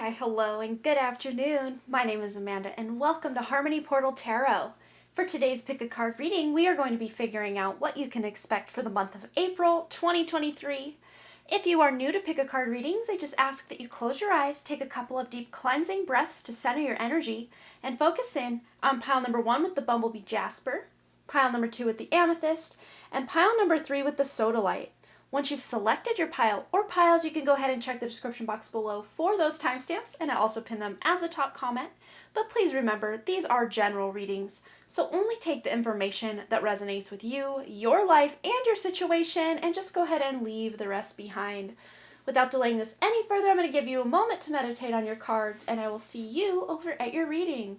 Hi, hello, and good afternoon. My name is Amanda, and welcome to Harmony Portal Tarot. For today's Pick a Card reading, we are going to be figuring out what you can expect for the month of April 2023. If you are new to Pick a Card readings, I just ask that you close your eyes, take a couple of deep cleansing breaths to center your energy, and focus in on pile number 1 with the Bumblebee Jasper, pile number 2 with the Amethyst, and pile number 3 with the Sodalite. Once you've selected your pile or piles, you can go ahead and check the description box below for those timestamps, and I also pin them as a top comment. But please remember, these are general readings, so only take the information that resonates with you, your life, and your situation, and just go ahead and leave the rest behind. Without delaying this any further, I'm going to give you a moment to meditate on your cards, and I will see you over at your reading.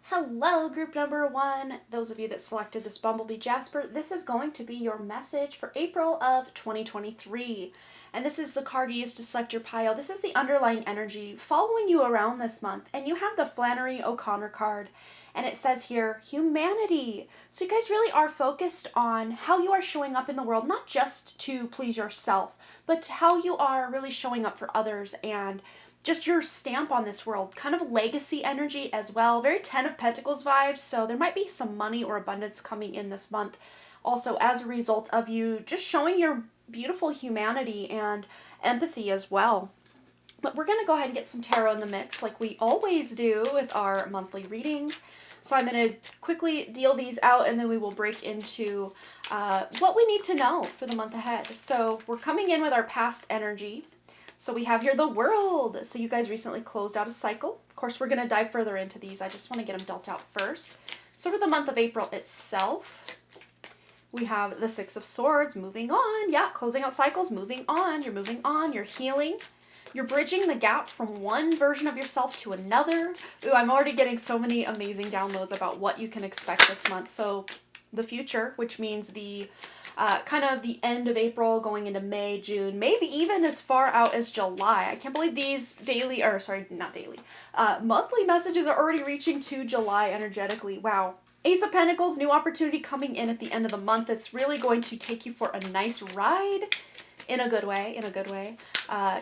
Hello, group number 1. Those of you that selected this Bumblebee Jasper, this is going to be your message for April of 2023. And this is the card you used to select your pile. This is the underlying energy following you around this month. And you have the Flannery O'Connor card. And it says here, humanity. So you guys really are focused on how you are showing up in the world, not just to please yourself, but how you are really showing up for others and just your stamp on this world, kind of legacy energy as well. Very 10 of Pentacles vibes, so there might be some money or abundance coming in this month. Also, as a result of you just showing your beautiful humanity and empathy as well. But we're going to go ahead and get some tarot in the mix like we always do with our monthly readings. So I'm going to quickly deal these out and then we will break into what we need to know for the month ahead. So we're coming in with our past energy. So we have here the World. So you guys recently closed out a cycle. Of course, we're going to dive further into these. I just want to get them dealt out first. So for the month of April itself, we have the Six of Swords, moving on. Yeah, closing out cycles, moving on. You're moving on. You're healing. You're bridging the gap from one version of yourself to another. Ooh, I'm already getting so many amazing downloads about what you can expect this month. So the future, which means the kind of the end of April going into May, June, maybe even as far out as July. I can't believe these monthly messages are already reaching to July energetically. Wow. Ace of Pentacles, new opportunity coming in at the end of the month. It's really going to take you for a nice ride in a good way,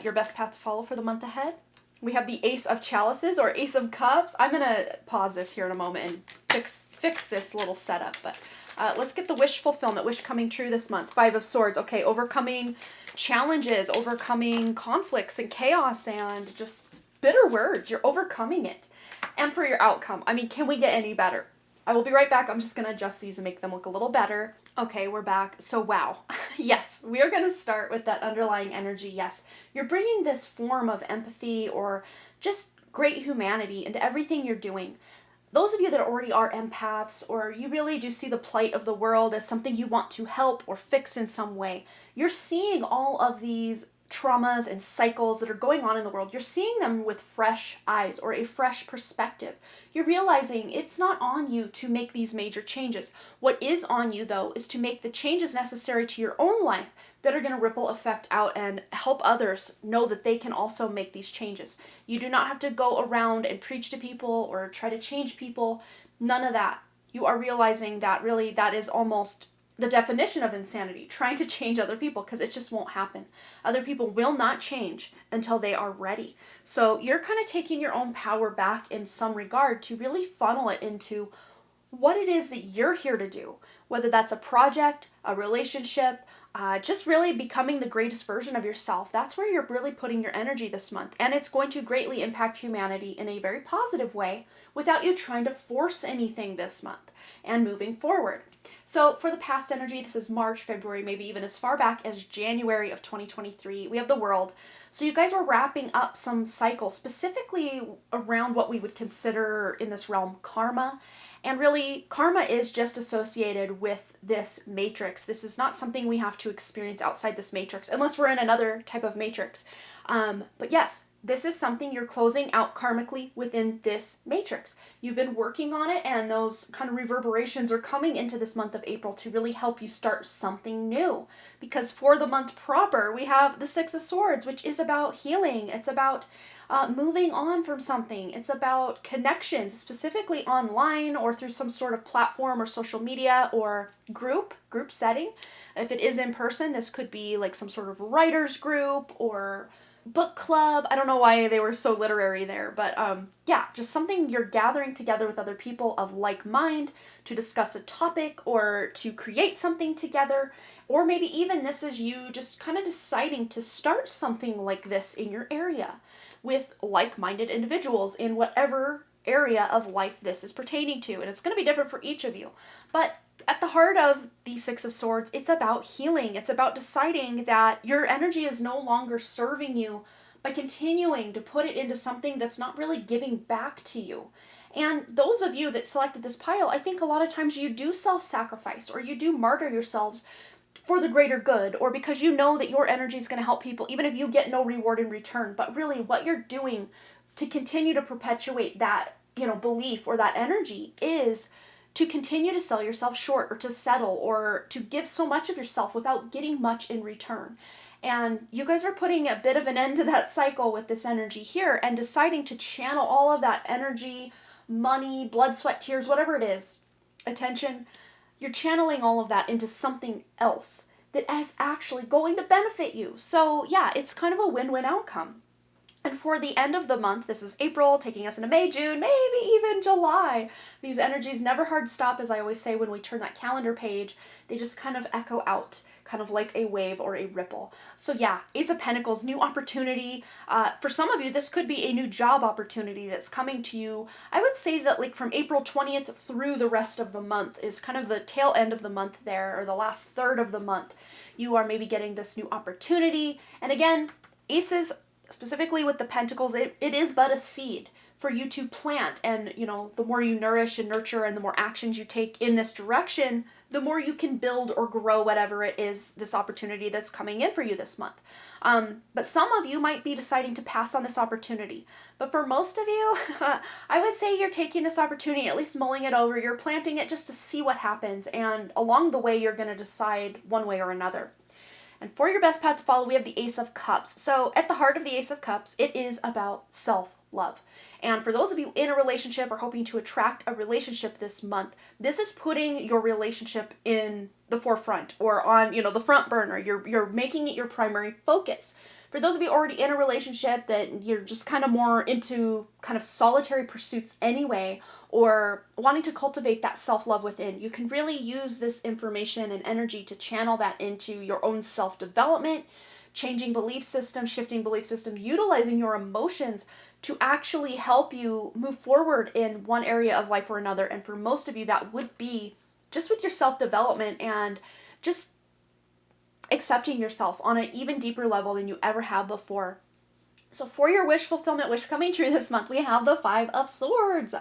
your best path to follow for the month ahead. We have the Ace of Chalices or Ace of Cups. I'm going to pause this here in a moment and fix this little setup, but let's get the wish fulfillment, wish coming true this month. Five of Swords. Okay, overcoming challenges, overcoming conflicts and chaos and just bitter words. You're overcoming it. And for your outcome, I mean, can we get any better? I will be right back. I'm just going to adjust these and make them look a little better. Okay, we're back. So wow. Yes, we are going to start with that underlying energy. Yes, you're bringing this form of empathy or just great humanity into everything you're doing. Those of you that already are empaths or you really do see the plight of the world as something you want to help or fix in some way, you're seeing all of these traumas and cycles that are going on in the world. You're seeing them with fresh eyes or a fresh perspective. You're realizing it's not on you to make these major changes. What is on you, though, is to make the changes necessary to your own life that are going to ripple effect out and help others know that they can also make these changes. You do not have to go around and preach to people or try to change people. None of that. You are realizing that really that is almost the definition of insanity, trying to change other people, because it just won't happen. Other people will not change until they are ready. So you're kind of taking your own power back in some regard to really funnel it into what it is that you're here to do, whether that's a project, a relationship, just really becoming the greatest version of yourself. That's where you're really putting your energy this month. And it's going to greatly impact humanity in a very positive way without you trying to force anything this month and moving forward. So for the past energy, this is March, February, maybe even as far back as January of 2023. We have the World. So you guys are wrapping up some cycles, specifically around what we would consider in this realm karma. And really, karma is just associated with this matrix. This is not something we have to experience outside this matrix, unless we're in another type of matrix. But yes, this is something you're closing out karmically within this matrix. You've been working on it, and those kind of reverberations are coming into this month of April to really help you start something new. Because for the month proper, we have the Six of Swords, which is about healing. It's about moving on from something. It's about connections, specifically online or through some sort of platform or social media or group setting. If it is in person, this could be like some sort of writer's group or book club. I don't know why they were so literary there, but yeah, just something you're gathering together with other people of like mind to discuss a topic or to create something together. Or maybe even this is you just kind of deciding to start something like this in your area with like-minded individuals in whatever area of life this is pertaining to. And it's going to be different for each of you. But at the heart of the Six of Swords, it's about healing. It's about deciding that your energy is no longer serving you by continuing to put it into something that's not really giving back to you. And those of you that selected this pile, I think a lot of times you do self-sacrifice or you do martyr yourselves for the greater good, or because you know that your energy is going to help people, even if you get no reward in return. But really, what you're doing to continue to perpetuate that, belief or that energy is to continue to sell yourself short or to settle or to give so much of yourself without getting much in return. And you guys are putting a bit of an end to that cycle with this energy here and deciding to channel all of that energy, money, blood, sweat, tears, whatever it is, attention. You're channeling all of that into something else that is actually going to benefit you. So yeah, it's kind of a win-win outcome. And for the end of the month, this is April, taking us into May, June, maybe even July. These energies never hard stop, as I always say when we turn that calendar page. They just kind of echo out, kind of like a wave or a ripple. So yeah, Ace of Pentacles, new opportunity. For some of you, this could be a new job opportunity that's coming to you. I would say that like from April 20th through the rest of the month is kind of the tail end of the month there, or the last third of the month. You are maybe getting this new opportunity. And again, aces, specifically with the pentacles, it is but a seed for you to plant. And, the more you nourish and nurture and the more actions you take in this direction, the more you can build or grow whatever it is, this opportunity that's coming in for you this month. But some of you might be deciding to pass on this opportunity. But for most of you, I would say you're taking this opportunity, at least mulling it over. You're planting it just to see what happens. And along the way, you're going to decide one way or another. And for your best path to follow, we have the Ace of Cups. So at the heart of the Ace of Cups, it is about self-love. And for those of you in a relationship or hoping to attract a relationship this month, this is putting your relationship in the forefront or on, the front burner. You're making it your primary focus. For those of you already in a relationship that you're just kind of more into kind of solitary pursuits anyway, or wanting to cultivate that self-love within, you can really use this information and energy to channel that into your own self-development, changing belief system, shifting belief system, utilizing your emotions to actually help you move forward in one area of life or another. And for most of you, that would be just with your self-development and just accepting yourself on an even deeper level than you ever have before. So for your wish fulfillment, wish coming true this month, we have the Five of Swords.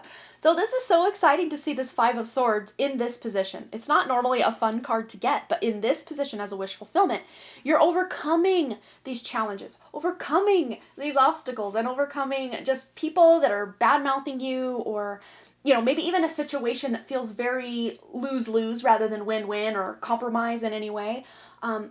So this is so exciting to see this Five of Swords in this position. It's not normally a fun card to get, but in this position as a wish fulfillment, you're overcoming these challenges, overcoming these obstacles, and overcoming just people that are bad-mouthing you, or maybe even a situation that feels very lose-lose rather than win-win or compromise in any way.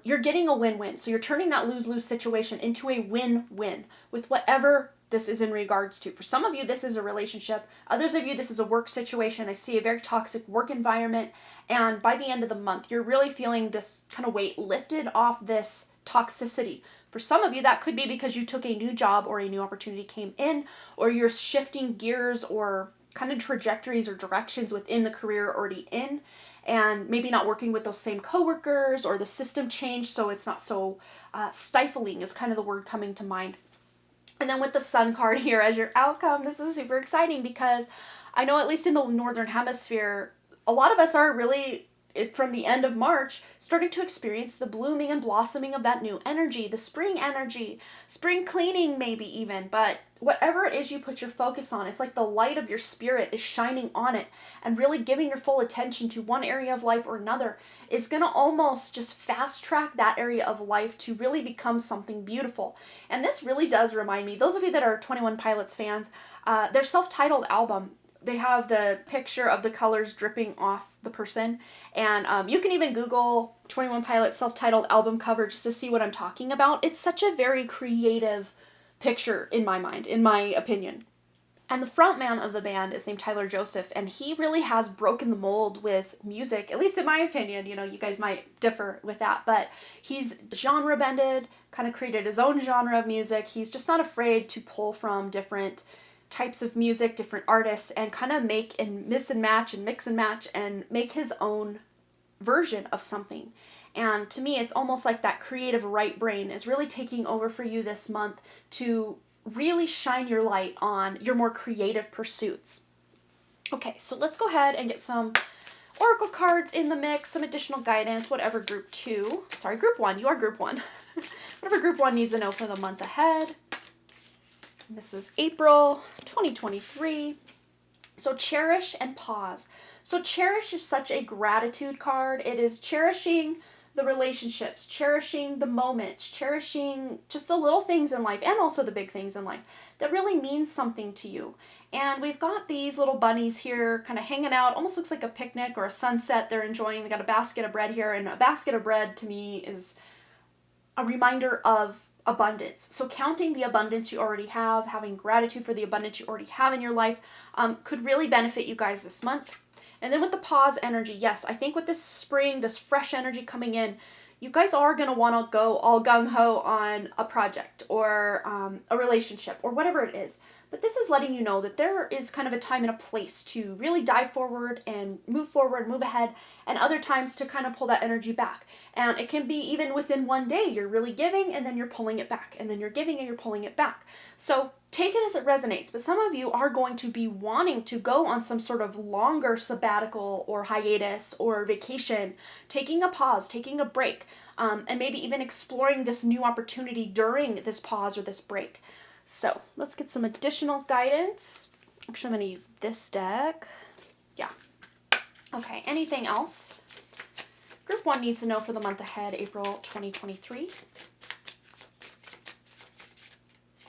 You're getting a win-win. So you're turning that lose-lose situation into a win-win with whatever this is in regards to. For some of you, this is a relationship. Others of you, this is a work situation. I see a very toxic work environment. And by the end of the month, you're really feeling this kind of weight lifted off this toxicity. For some of you, that could be because you took a new job or a new opportunity came in, or you're shifting gears or kind of trajectories or directions within the career already in, and maybe not working with those same coworkers, or the system changed so it's not so stifling is kind of the word coming to mind. And then with the Sun card here as your outcome, this is super exciting because I know at least in the Northern Hemisphere, a lot of us are really, from the end of March, starting to experience the blooming and blossoming of that new energy, the spring energy, spring cleaning maybe even, but whatever it is you put your focus on, it's like the light of your spirit is shining on it, and really giving your full attention to one area of life or another is going to almost just fast track that area of life to really become something beautiful. And this really does remind me, those of you that are 21 Pilots fans, their self-titled album, they have the picture of the colors dripping off the person. And you can even Google 21 Pilots self-titled album cover just to see what I'm talking about. It's such a very creative picture in my mind, in my opinion. And the frontman of the band is named Tyler Joseph, and he really has broken the mold with music, at least in my opinion. You know, you guys might differ with that, but he's genre bended, kind of created his own genre of music. He's just not afraid to pull from different types of music, different artists, and kind of make and miss and match and mix and match and make his own version of something. And to me, it's almost like that creative right brain is really taking over for you this month to really shine your light on your more creative pursuits. Okay, so let's go ahead and get some oracle cards in the mix, some additional guidance, whatever group 1, you are group 1. Whatever group 1 needs to know for the month ahead. This is April 2023. So cherish and pause. So cherish is such a gratitude card. It is cherishing the relationships, cherishing the moments, cherishing just the little things in life and also the big things in life that really means something to you. And we've got these little bunnies here kind of hanging out, almost looks like a picnic or a sunset they're enjoying. They got a basket of bread here, and a basket of bread to me is a reminder of abundance. So counting the abundance you already have, having gratitude for the abundance you already have in your life, could really benefit you guys this month. And then with the pause energy, yes, I think with this spring, this fresh energy coming in, you guys are going to want to go all gung-ho on a project or a relationship or whatever it is. But this is letting you know that there is kind of a time and a place to really dive forward, move ahead, and other times to kind of pull that energy back. And it can be even within one day, you're really giving and then you're pulling it back, and then you're giving and you're pulling it back. So take it as it resonates, but some of you are going to be wanting to go on some sort of longer sabbatical or hiatus or vacation, taking a pause, taking a break, and maybe even exploring this new opportunity during this pause or this break. So let's get some additional guidance. Actually, I'm going to use this deck. Yeah. Okay, anything else? Group 1 needs to know for the month ahead, April 2023.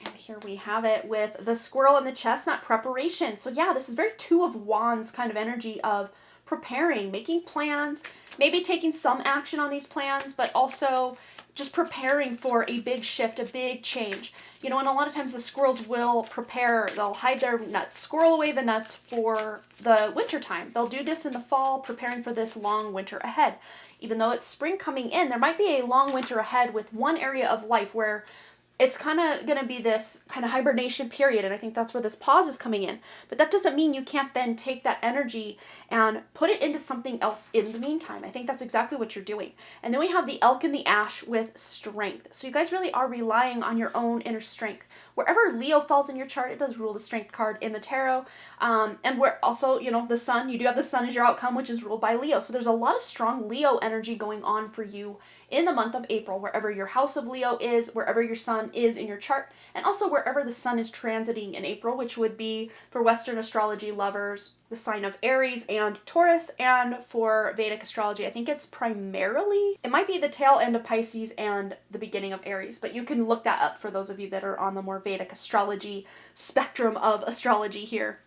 And here we have it with the squirrel and the chestnut, preparation. So yeah, this is very Two of Wands kind of energy of preparing, making plans, maybe taking some action on these plans, but also just preparing for a big shift, a big change. You know, and a lot of times the squirrels will prepare, they'll hide their nuts, squirrel away the nuts for the winter time. They'll do this in the fall, preparing for this long winter ahead. Even though it's spring coming in, there might be a long winter ahead with one area of life where it's kind of going to be this kind of hibernation period, and I think that's where this pause is coming in. But that doesn't mean you can't then take that energy and put it into something else in the meantime. I think that's exactly what you're doing. And then we have the elk and the ash with strength. So you guys really are relying on your own inner strength. Wherever Leo falls in your chart, it does rule the strength card in the tarot. And where also, you know, the sun, you do have the sun as your outcome, which is ruled by Leo. So there's a lot of strong Leo energy going on for you in the month of April, wherever your house of Leo is, wherever your sun is in your chart, and also wherever the sun is transiting in April, which would be for Western astrology lovers, the sign of Aries and Taurus, and for Vedic astrology, I think it's primarily, it might be the tail end of Pisces and the beginning of Aries, but you can look that up for those of you that are on the more Vedic astrology spectrum of astrology here.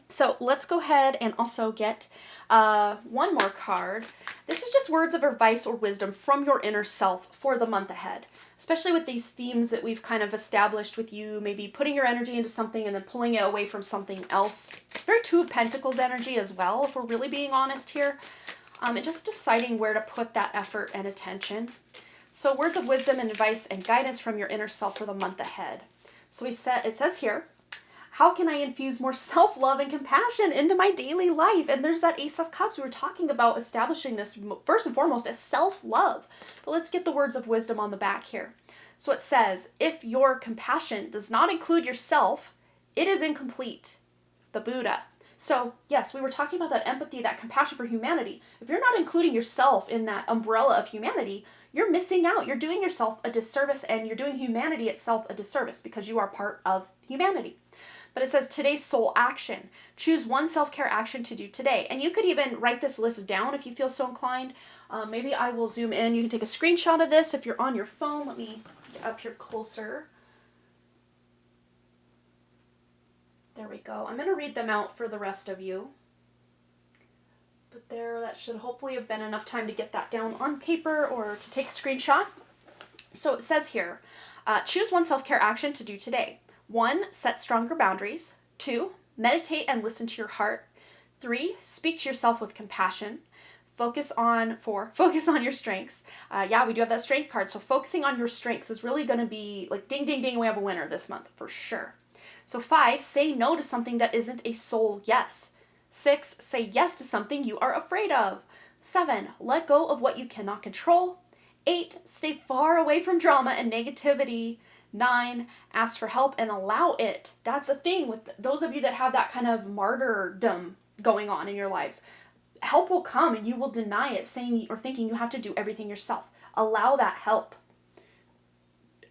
So let's go ahead and also get one more card. This is just words of advice or wisdom from your inner self for the month ahead, especially with these themes that we've kind of established with you, maybe putting your energy into something and then pulling it away from something else. Very Two of Pentacles energy as well, if we're really being honest here. And just deciding where to put that effort and attention. So words of wisdom and advice and guidance from your inner self for the month ahead. So it says here, how can I infuse more self-love and compassion into my daily life? And there's that Ace of Cups. We were talking about establishing this first and foremost as self-love. But let's get the words of wisdom on the back here. So it says, if your compassion does not include yourself, it is incomplete. The Buddha. So yes, we were talking about that empathy, that compassion for humanity. If you're not including yourself in that umbrella of humanity, you're missing out. You're doing yourself a disservice, and you're doing humanity itself a disservice because you are part of humanity. But it says today's soul action. Choose one self-care action to do today. And you could even write this list down if you feel so inclined. Maybe I will zoom in. You can take a screenshot of this if you're on your phone. Let me get up here closer. There we go. I'm going to read them out for the rest of you. But there, that should hopefully have been enough time to get that down on paper or to take a screenshot. So it says here, choose one self-care action to do today. 1, set stronger boundaries. 2, meditate and listen to your heart. 3, speak to yourself with compassion. 4, focus on your strengths. We do have that strength card. So focusing on your strengths is really going to be like ding, ding, ding, we have a winner this month for sure. So 5, say no to something that isn't a soul yes. 6, say yes to something you are afraid of. 7, let go of what you cannot control. 8, stay far away from drama and negativity. 9, ask for help and allow it. That's a thing with those of you that have that kind of martyrdom going on in your lives. Help will come and you will deny it, saying or thinking you have to do everything yourself. Allow that help.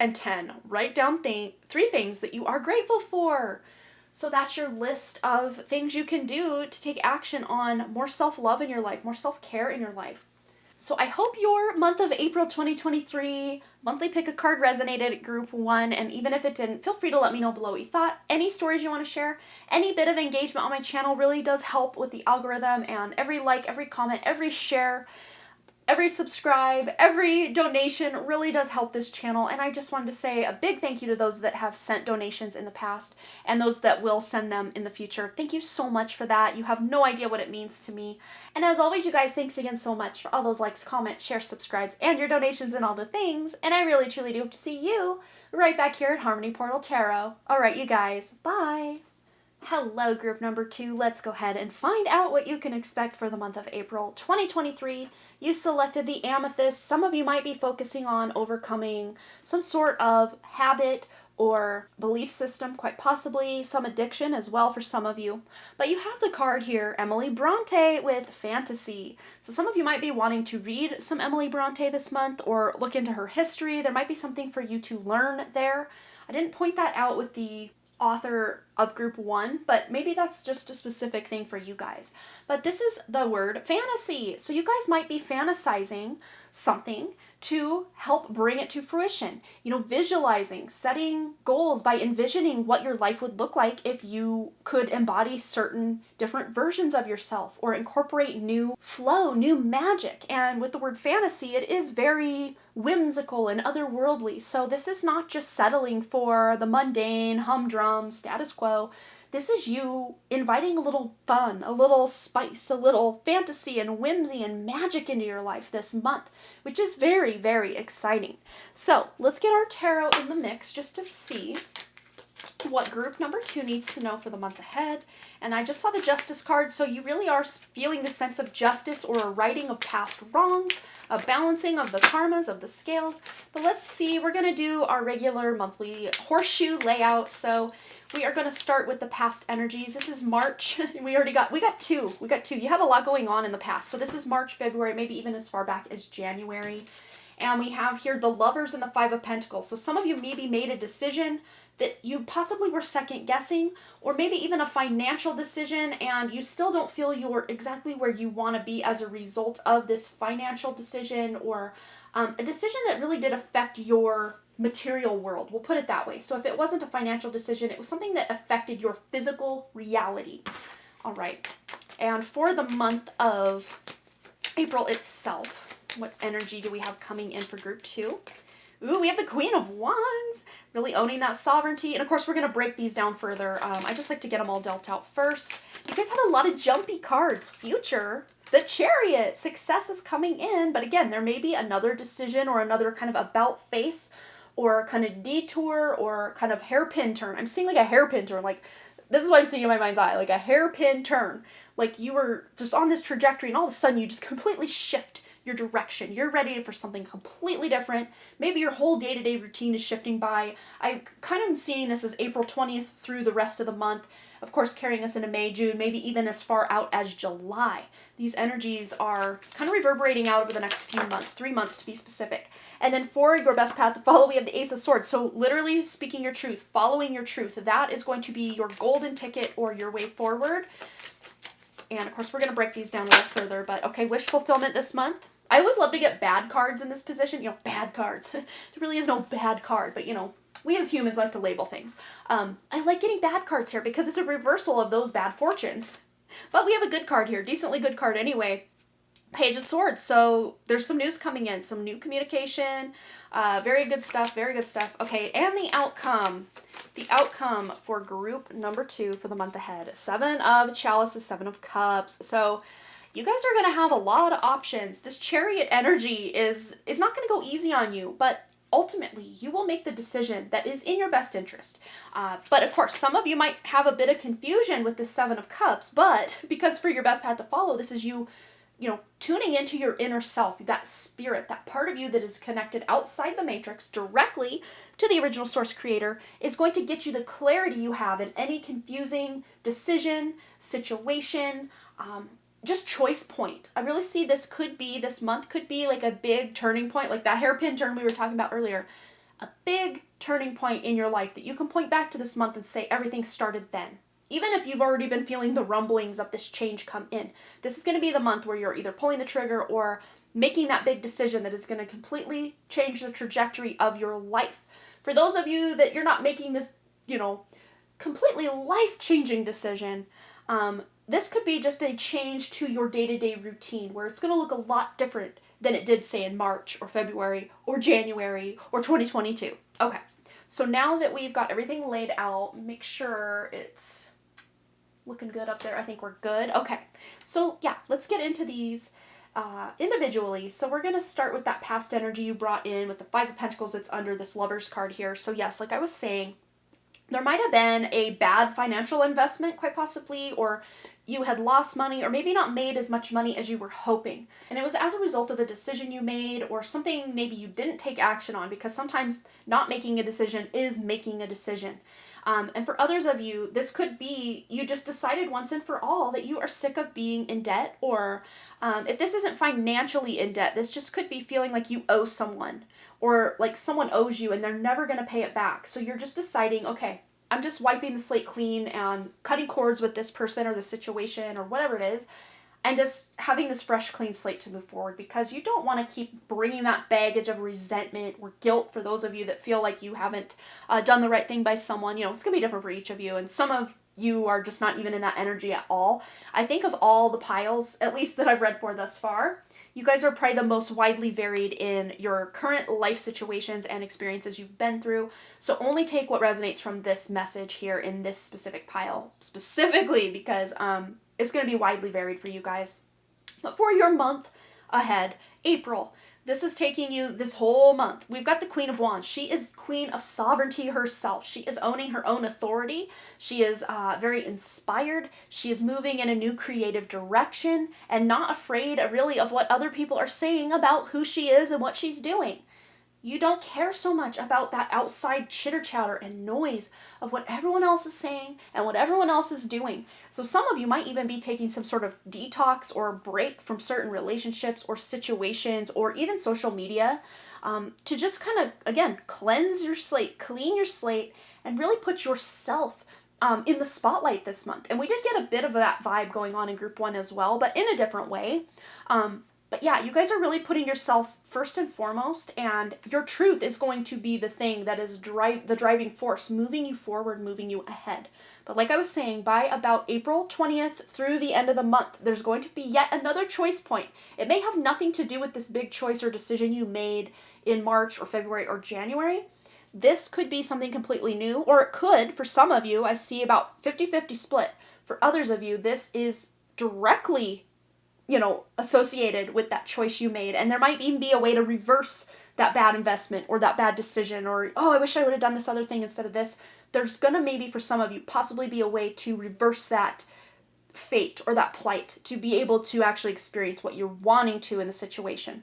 And 10, write down 3 things that you are grateful for. So that's your list of things you can do to take action on more self-love in your life, more self-care in your life. So I hope your month of April 2023 monthly pick a card resonated at group 1, and even if it didn't, feel free to let me know below what you thought. Any stories you want to share, any bit of engagement on my channel really does help with the algorithm, and every like, every comment, every share, every subscribe, every donation really does help this channel. And I just wanted to say a big thank you to those that have sent donations in the past and those that will send them in the future. Thank you so much for that. You have no idea what it means to me. And as always, you guys, thanks again so much for all those likes, comments, shares, subscribes, and your donations and all the things. And I really, truly do hope to see you right back here at Harmony Portal Tarot. All right, you guys, bye. Hello, group number 2. Let's go ahead and find out what you can expect for the month of April 2023. You selected the Amethyst. Some of you might be focusing on overcoming some sort of habit or belief system, quite possibly some addiction as well for some of you. But you have the card here, Emily Bronte with Fantasy. So some of you might be wanting to read some Emily Bronte this month or look into her history. There might be something for you to learn there. I didn't point that out with the author of group 1, but maybe that's just a specific thing for you guys. But this is the word fantasy. So you guys might be fantasizing something to help bring it to fruition. You know, visualizing, setting goals by envisioning what your life would look like if you could embody certain different versions of yourself or incorporate new flow, new magic. And with the word fantasy, it is very whimsical and otherworldly. So this is not just settling for the mundane, humdrum, status quo. This is you inviting a little fun, a little spice, a little fantasy and whimsy and magic into your life this month, which is very, very exciting. So let's get our tarot in the mix just to see what group number 2 needs to know for the month ahead. And I just saw the Justice card, so you really are feeling the sense of justice or a righting of past wrongs, a balancing of the karmas, of the scales. But let's see, we're going to do our regular monthly horseshoe layout. So we are going to start with the past energies. This is March. we got two. You have a lot going on in the past. So this is March, February, maybe even as far back as January. And we have here the Lovers and the Five of Pentacles. So some of you maybe made a decision that you possibly were second guessing, or maybe even a financial decision, and you still don't feel you're exactly where you want to be as a result of this financial decision, or a decision that really did affect your material world. We'll put it that way. So if it wasn't a financial decision, it was something that affected your physical reality. All right. And for the month of April itself, what energy do we have coming in for group 2? Ooh, we have the Queen of Wands, really owning that sovereignty. And of course, we're going to break these down further. I just like to get them all dealt out first. You guys have a lot of jumpy cards. Future, the Chariot, success is coming in. But again, there may be another decision or another kind of about face or kind of detour or kind of hairpin turn. I'm seeing like a hairpin turn. Like, this is what I'm seeing in my mind's eye, like a hairpin turn. Like you were just on this trajectory and all of a sudden you just completely shift your direction. You're ready for something completely different. Maybe your whole day-to-day routine is shifting by. I kind of am seeing this as April 20th through the rest of the month. Of course, carrying us into May, June, maybe even as far out as July. These energies are kind of reverberating out over the next few months, 3 months to be specific. And then for your best path to follow, we have the Ace of Swords. So literally speaking your truth, following your truth, that is going to be your golden ticket or your way forward. And of course, we're going to break these down a little further. But okay, wish fulfillment this month. I always love to get bad cards in this position. You know, bad cards. There really is no bad card, but you know, we as humans like to label things. I like getting bad cards here because it's a reversal of those bad fortunes. But we have a good card here, decently good card anyway. Page of Swords. So there's some news coming in, some new communication. Very good stuff, very good stuff. Okay, and the outcome. The outcome for group number 2 for the month ahead. 7 of Chalices, 7 of Cups. So you guys are going to have a lot of options. This Chariot energy is not going to go easy on you, but ultimately you will make the decision that is in your best interest. But of course, some of you might have a bit of confusion with the 7 of Cups, but because for your best path to follow, this is you tuning into your inner self, that spirit, that part of you that is connected outside the matrix directly to the original source creator, is going to get you the clarity you have in any confusing decision, situation, just choice point. I really see this month could be like a big turning point, like that hairpin turn we were talking about earlier. A big turning point in your life that you can point back to this month and say everything started then. Even if you've already been feeling the rumblings of this change come in, this is going to be the month where you're either pulling the trigger or making that big decision that is going to completely change the trajectory of your life. For those of you that you're not making this, completely life-changing decision, this could be just a change to your day-to-day routine where it's going to look a lot different than it did, say, in March or February or January or 2022. Okay, so now that we've got everything laid out, make sure it's looking good up there. I think we're good. Okay, so yeah, let's get into these individually. So we're going to start with that past energy you brought in with the 5 of Pentacles that's under this Lover's card here. So yes, like I was saying, there might have been a bad financial investment, quite possibly, or you had lost money or maybe not made as much money as you were hoping. And it was as a result of a decision you made or something maybe you didn't take action on, because sometimes not making a decision is making a decision. And for others of you, this could be you just decided once and for all that you are sick of being in debt, or if this isn't financially in debt, this just could be feeling like you owe someone, or like someone owes you and they're never going to pay it back. So you're just deciding, okay, I'm just wiping the slate clean and cutting cords with this person or the situation or whatever it is, and just having this fresh, clean slate to move forward, because you don't want to keep bringing that baggage of resentment or guilt for those of you that feel like you haven't done the right thing by someone. It's going to be different for each of you, and some of you are just not even in that energy at all. I think of all the piles, at least that I've read for thus far, you guys are probably the most widely varied in your current life situations and experiences you've been through. So only take what resonates from this message here in this specific pile, specifically because it's going to be widely varied for you guys. But for your month ahead, April, this is taking you this whole month. We've got the Queen of Wands. She is queen of sovereignty herself. She is owning her own authority. She is very inspired. She is moving in a new creative direction and not afraid really of what other people are saying about who she is and what she's doing. You don't care so much about that outside chitter chatter and noise of what everyone else is saying and what everyone else is doing. So some of you might even be taking some sort of detox or break from certain relationships or situations or even social media to just kind of, again, cleanse your slate, clean your slate, and really put yourself in the spotlight this month. And we did get a bit of that vibe going on in group 1 as well, but in a different way. But yeah, you guys are really putting yourself first and foremost, and your truth is going to be the thing that is the driving force, moving you forward, moving you ahead. But like I was saying, by about April 20th through the end of the month, there's going to be yet another choice point. It may have nothing to do with this big choice or decision you made in March or February or January. This could be something completely new, or it could, for some of you, I see about 50-50 split. For others of you, this is directly associated with that choice you made. And there might even be a way to reverse that bad investment or that bad decision, or, oh, I wish I would have done this other thing instead of this. There's going to maybe for some of you possibly be a way to reverse that fate or that plight to be able to actually experience what you're wanting to in the situation.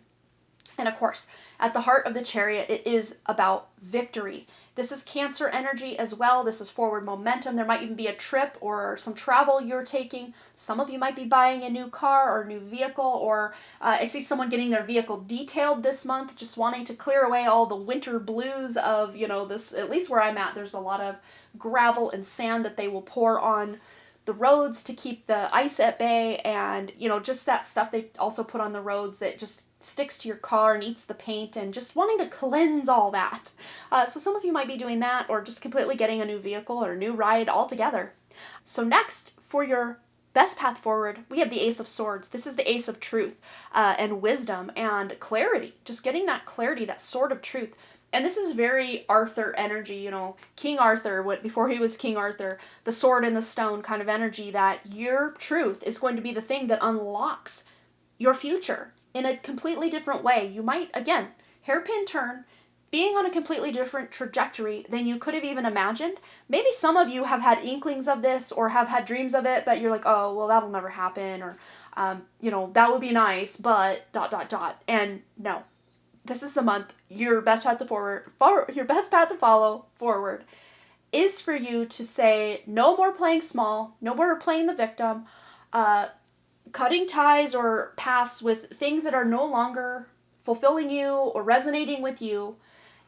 And of course, at the heart of the Chariot, it is about victory. This is Cancer energy as well. This is forward momentum. There might even be a trip or some travel you're taking. Some of you might be buying a new car or a new vehicle, or I see someone getting their vehicle detailed this month, just wanting to clear away all the winter blues of, this, at least where I'm at, there's a lot of gravel and sand that they will pour on the roads to keep the ice at bay, and just that stuff they also put on the roads that just sticks to your car and eats the paint, and just wanting to cleanse all that. So some of you might be doing that, or just completely getting a new vehicle or a new ride altogether. So next, for your best path forward, we have the Ace of Swords. This is the Ace of Truth and wisdom and clarity. Just getting that clarity, that sword of truth. And this is very Arthur energy, you know, King Arthur, before he was King Arthur, the sword and the stone kind of energy, that your truth is going to be the thing that unlocks your future in a completely different way. You might, again, hairpin turn, being on a completely different trajectory than you could have even imagined. Maybe some of you have had inklings of this or have had dreams of it, but you're like, oh, well, that'll never happen, or, you know, that would be nice, but ... And no, this is the month. Your best path to follow forward is for you to say no more playing small, no more playing the victim, cutting ties or paths with things that are no longer fulfilling you or resonating with you.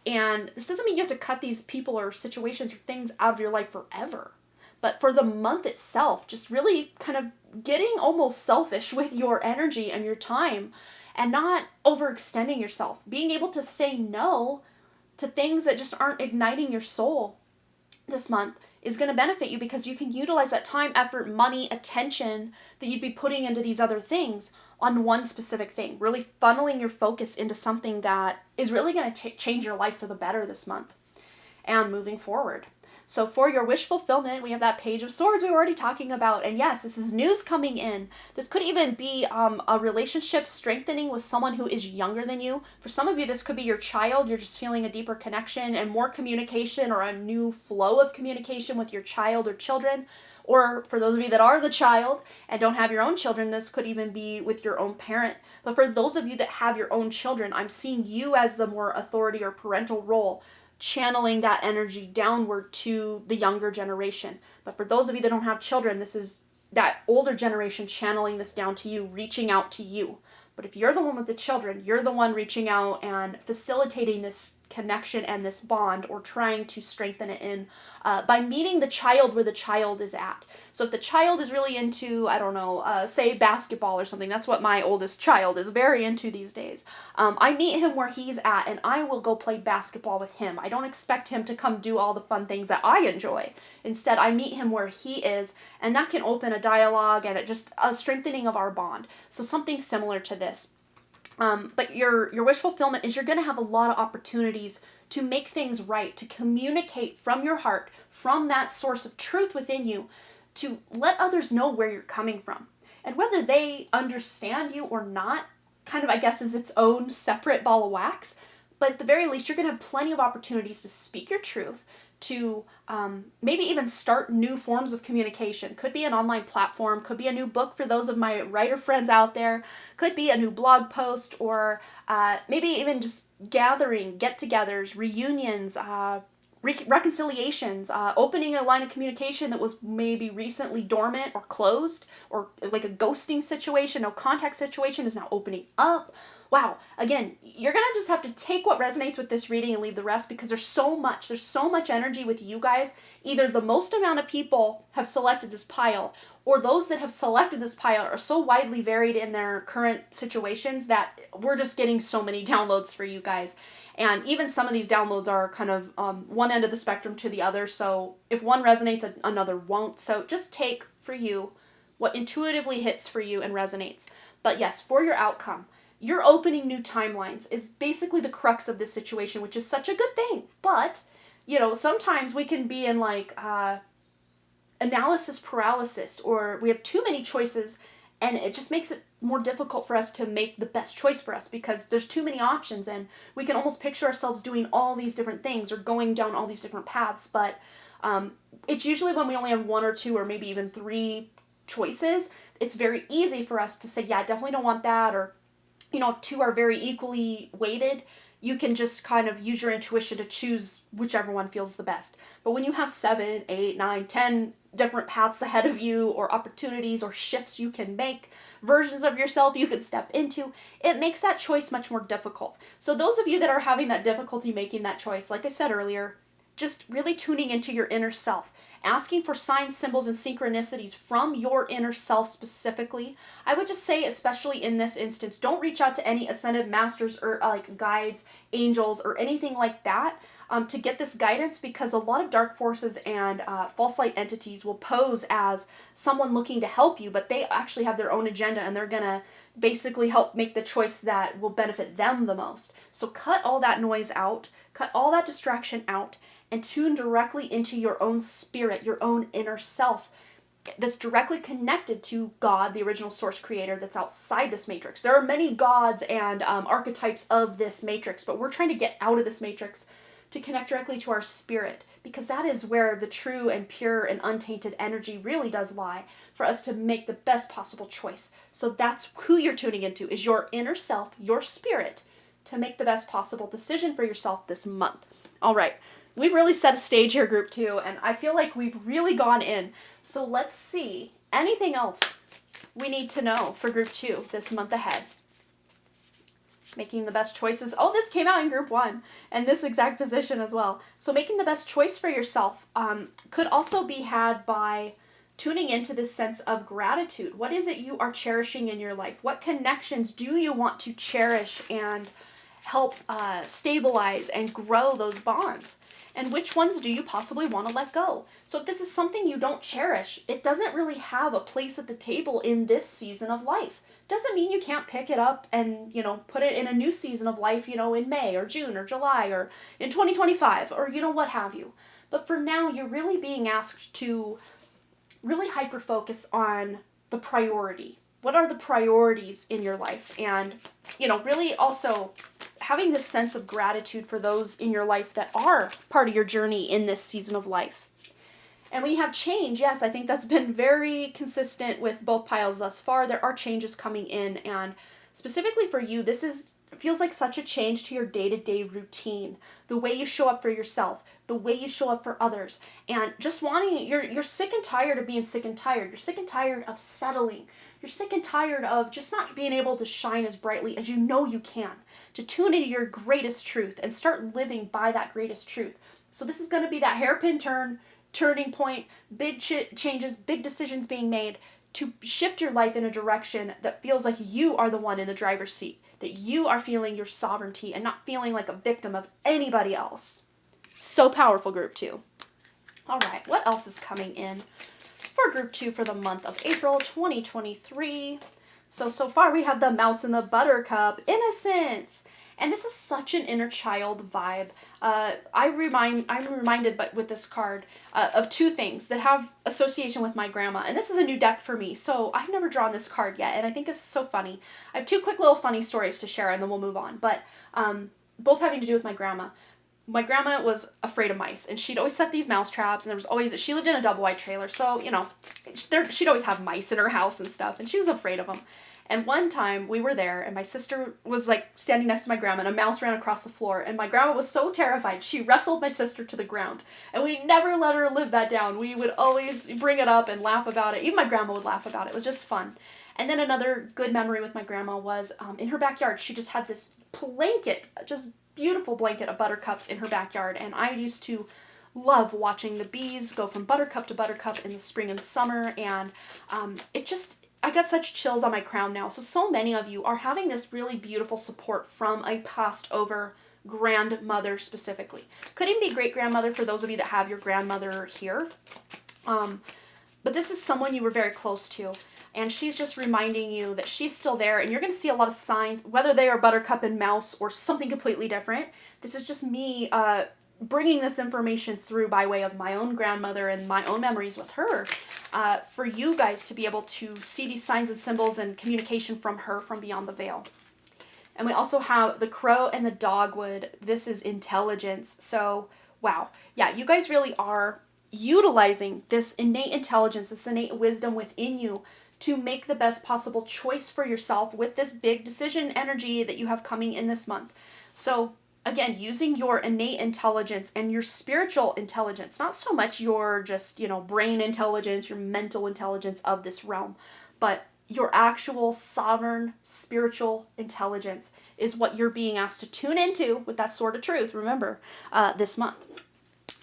And this doesn't mean you have to cut these people or situations or things out of your life forever. But for the month itself, just really kind of getting almost selfish with your energy and your time and not overextending yourself. Being able to say no to things that just aren't igniting your soul this month is going to benefit you, because you can utilize that time, effort, money, attention that you'd be putting into these other things on one specific thing, really funneling your focus into something that is really going to change your life for the better this month and moving forward. So for your wish fulfillment, we have that Page of Swords we were already talking about. And yes, this is news coming in. This could even be a relationship strengthening with someone who is younger than you. For some of you, this could be your child. You're just feeling a deeper connection and more communication, or a new flow of communication with your child or children. Or for those of you that are the child and don't have your own children, this could even be with your own parent. But for those of you that have your own children, I'm seeing you as the more authority or parental role, channeling that energy downward to the younger generation. But for those of you that don't have children, this is that older generation channeling this down to you, reaching out to you. But if you're the one with the children, you're the one reaching out and facilitating this connection and this bond, or trying to strengthen it in by meeting the child where the child is at. So if the child is really into, I don't know, say basketball or something, that's what my oldest child is very into these days. I meet him where he's at, and I will go play basketball with him. I don't expect him to come do all the fun things that I enjoy. Instead, I meet him where he is, and that can open a dialogue and just a strengthening of our bond. So something similar to this. But your wish fulfillment is you're going to have a lot of opportunities to make things right, to communicate from your heart, from that source of truth within you, to let others know where you're coming from. And whether they understand you or not, kind of, I guess, is its own separate ball of wax. But at the very least, you're going to have plenty of opportunities to speak your truth, to maybe even start new forms of communication. Could be an online platform, could be a new book for those of my writer friends out there, could be a new blog post, or maybe even just gathering, get-togethers, reunions, reconciliations, opening a line of communication that was maybe recently dormant or closed, or like a ghosting situation, no contact situation is now opening up. Wow, again, you're going to just have to take what resonates with this reading and leave the rest, because there's so much energy with you guys. Either the most amount of people have selected this pile, or those that have selected this pile are so widely varied in their current situations that we're just getting so many downloads for you guys. And even some of these downloads are kind of one end of the spectrum to the other. So if one resonates, another won't. So just take for you what intuitively hits for you and resonates. But yes, for your outcome, you're opening new timelines is basically the crux of this situation, which is such a good thing. But, you know, sometimes we can be in like analysis paralysis, or we have too many choices, and it just makes it more difficult for us to make the best choice for us, because there's too many options, and we can almost picture ourselves doing all these different things or going down all these different paths. But it's usually when we only have one or two or maybe even three choices, it's very easy for us to say, yeah, I definitely don't want that. Or, you know, if two are very equally weighted, you can just kind of use your intuition to choose whichever one feels the best. But when you have 7, 8, 9, 10 different paths ahead of you, or opportunities or shifts you can make, versions of yourself you could step into, it makes that choice much more difficult. So those of you that are having that difficulty making that choice, like I said earlier, just really tuning into your inner self, asking for signs, symbols, and synchronicities from your inner self specifically. I would just say, especially in this instance, don't reach out to any ascended masters or like guides, angels or anything like that to get this guidance, because a lot of dark forces and false light entities will pose as someone looking to help you, but they actually have their own agenda and they're going to basically help make the choice that will benefit them the most. So cut all that noise out, cut all that distraction out, and tune directly into your own spirit, your own inner self that's directly connected to God, the original source creator that's outside this matrix. There are many gods and archetypes of this matrix, but we're trying to get out of this matrix to connect directly to our spirit, because that is where the true and pure and untainted energy really does lie, for us to make the best possible choice. So that's who you're tuning into, is your inner self, your spirit, to make the best possible decision for yourself this month. All right, we've really set a stage here, group 2, and I feel like we've really gone in. So let's see, anything else we need to know for group 2 this month ahead? Making the best choices. Oh, this came out in group 1, and this exact position as well. So making the best choice for yourself could also be had by tuning into this sense of gratitude. What is it you are cherishing in your life? What connections do you want to cherish and help stabilize and grow those bonds? And which ones do you possibly want to let go? So if this is something you don't cherish, it doesn't really have a place at the table in this season of life. Doesn't mean you can't pick it up and, put it in a new season of life, in May or June or July or in 2025 or, what have you. But for now, you're really being asked to really hyper-focus on the priority. What are the priorities in your life? And, really also having this sense of gratitude for those in your life that are part of your journey in this season of life. And when you have change, yes, I think that's been very consistent with both piles thus far. There are changes coming in, and specifically for you, feels like such a change to your day-to-day routine, the way you show up for yourself, the way you show up for others, and just you're sick and tired of being sick and tired. You're sick and tired of settling. You're sick and tired of just not being able to shine as brightly as you know you can, to tune into your greatest truth and start living by that greatest truth. So this is going to be that hairpin turning point, big changes, big decisions being made to shift your life in a direction that feels like you are the one in the driver's seat, that you are feeling your sovereignty and not feeling like a victim of anybody else. So powerful, group 2. All right, what else is coming in for group 2 for the month of April 2023? So far we have the Mouse and the Buttercup, Innocence. And this is such an inner child vibe. I'm reminded with this card of two things that have association with my grandma. And this is a new deck for me, so I've never drawn this card yet, and I think this is so funny. I have two quick little funny stories to share, and then we'll move on. But both having to do with my grandma. My grandma was afraid of mice, and she'd always set these mouse traps, and she lived in a double wide trailer, so, she'd always have mice in her house and stuff, and she was afraid of them. And one time we were there, and my sister was standing next to my grandma, and a mouse ran across the floor, and my grandma was so terrified she wrestled my sister to the ground, and we never let her live that down. We would always bring it up and laugh about it. Even my grandma would laugh about it. It was just fun. And then another good memory with my grandma was in her backyard. She just had this blanket, just beautiful blanket of buttercups in her backyard, and I used to love watching the bees go from buttercup to buttercup in the spring and summer, and I got such chills on my crown now. So many of you are having this really beautiful support from a passed over grandmother specifically. Could even be great-grandmother for those of you that have your grandmother here. But this is someone you were very close to, and she's just reminding you that she's still there, and you're going to see a lot of signs, whether they are buttercup and mouse or something completely different. This is just me bringing this information through by way of my own grandmother and my own memories with her, for you guys to be able to see these signs and symbols and communication from her from beyond the veil. And we also have the crow and the dogwood. This is intelligence. So, wow. Yeah, you guys really are utilizing this innate intelligence, this innate wisdom within you to make the best possible choice for yourself with this big decision energy that you have coming in this month. So, again, using your innate intelligence and your spiritual intelligence, not so much your just, brain intelligence, your mental intelligence of this realm, but your actual sovereign spiritual intelligence is what you're being asked to tune into with that sword of truth, remember, this month.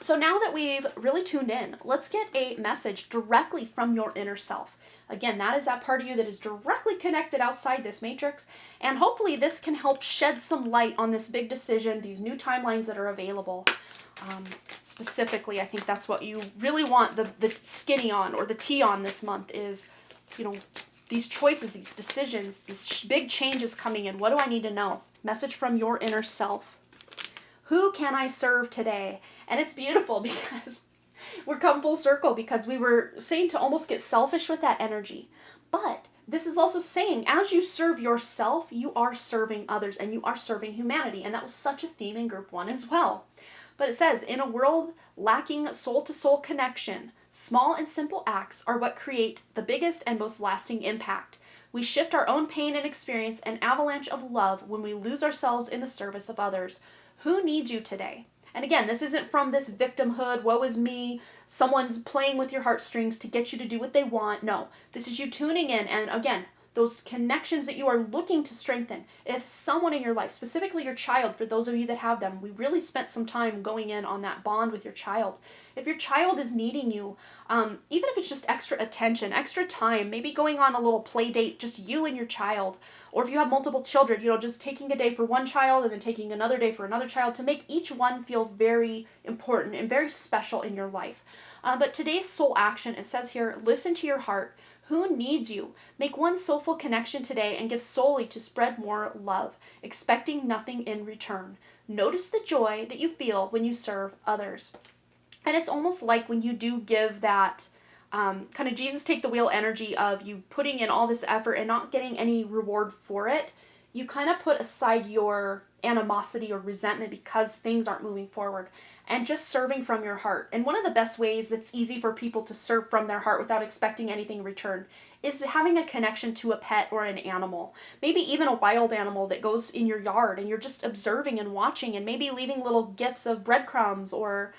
So now that we've really tuned in, let's get a message directly from your inner self. Again, that is that part of you that is directly connected outside this matrix. And hopefully this can help shed some light on this big decision, these new timelines that are available. Specifically, I think that's what you really want the skinny on or the tea on this month is, you know, these choices, these decisions, these big changes coming in. What do I need to know? Message from your inner self. Who can I serve today? And it's beautiful because we're come full circle because we were saying to almost get selfish with that energy. But this is also saying as you serve yourself, you are serving others and you are serving humanity. And that was such a theme in group 1 as well. But it says, in a world lacking soul-to-soul connection, small and simple acts are what create the biggest and most lasting impact. We shift our own pain and experience an avalanche of love when we lose ourselves in the service of others. Who needs you today? And again, this isn't from this victimhood, woe is me, someone's playing with your heartstrings to get you to do what they want. No, this is you tuning in and again, those connections that you are looking to strengthen. If someone in your life, specifically your child, for those of you that have them, we really spent some time going in on that bond with your child. If your child is needing you, even if it's just extra attention, extra time, maybe going on a little play date, just you and your child, or if you have multiple children, you know, just taking a day for one child and then taking another day for another child to make each one feel very important and very special in your life. But today's soul action, it says here, listen to your heart. Who needs you? Make one soulful connection today and give solely to spread more love, expecting nothing in return. Notice the joy that you feel when you serve others. And it's almost like when you do give that kind of Jesus take the wheel energy of you putting in all this effort and not getting any reward for it, you kind of put aside your animosity or resentment because things aren't moving forward and just serving from your heart. And one of the best ways that's easy for people to serve from their heart without expecting anything in return is having a connection to a pet or an animal. Maybe even a wild animal that goes in your yard and you're just observing and watching and maybe leaving little gifts of breadcrumbs or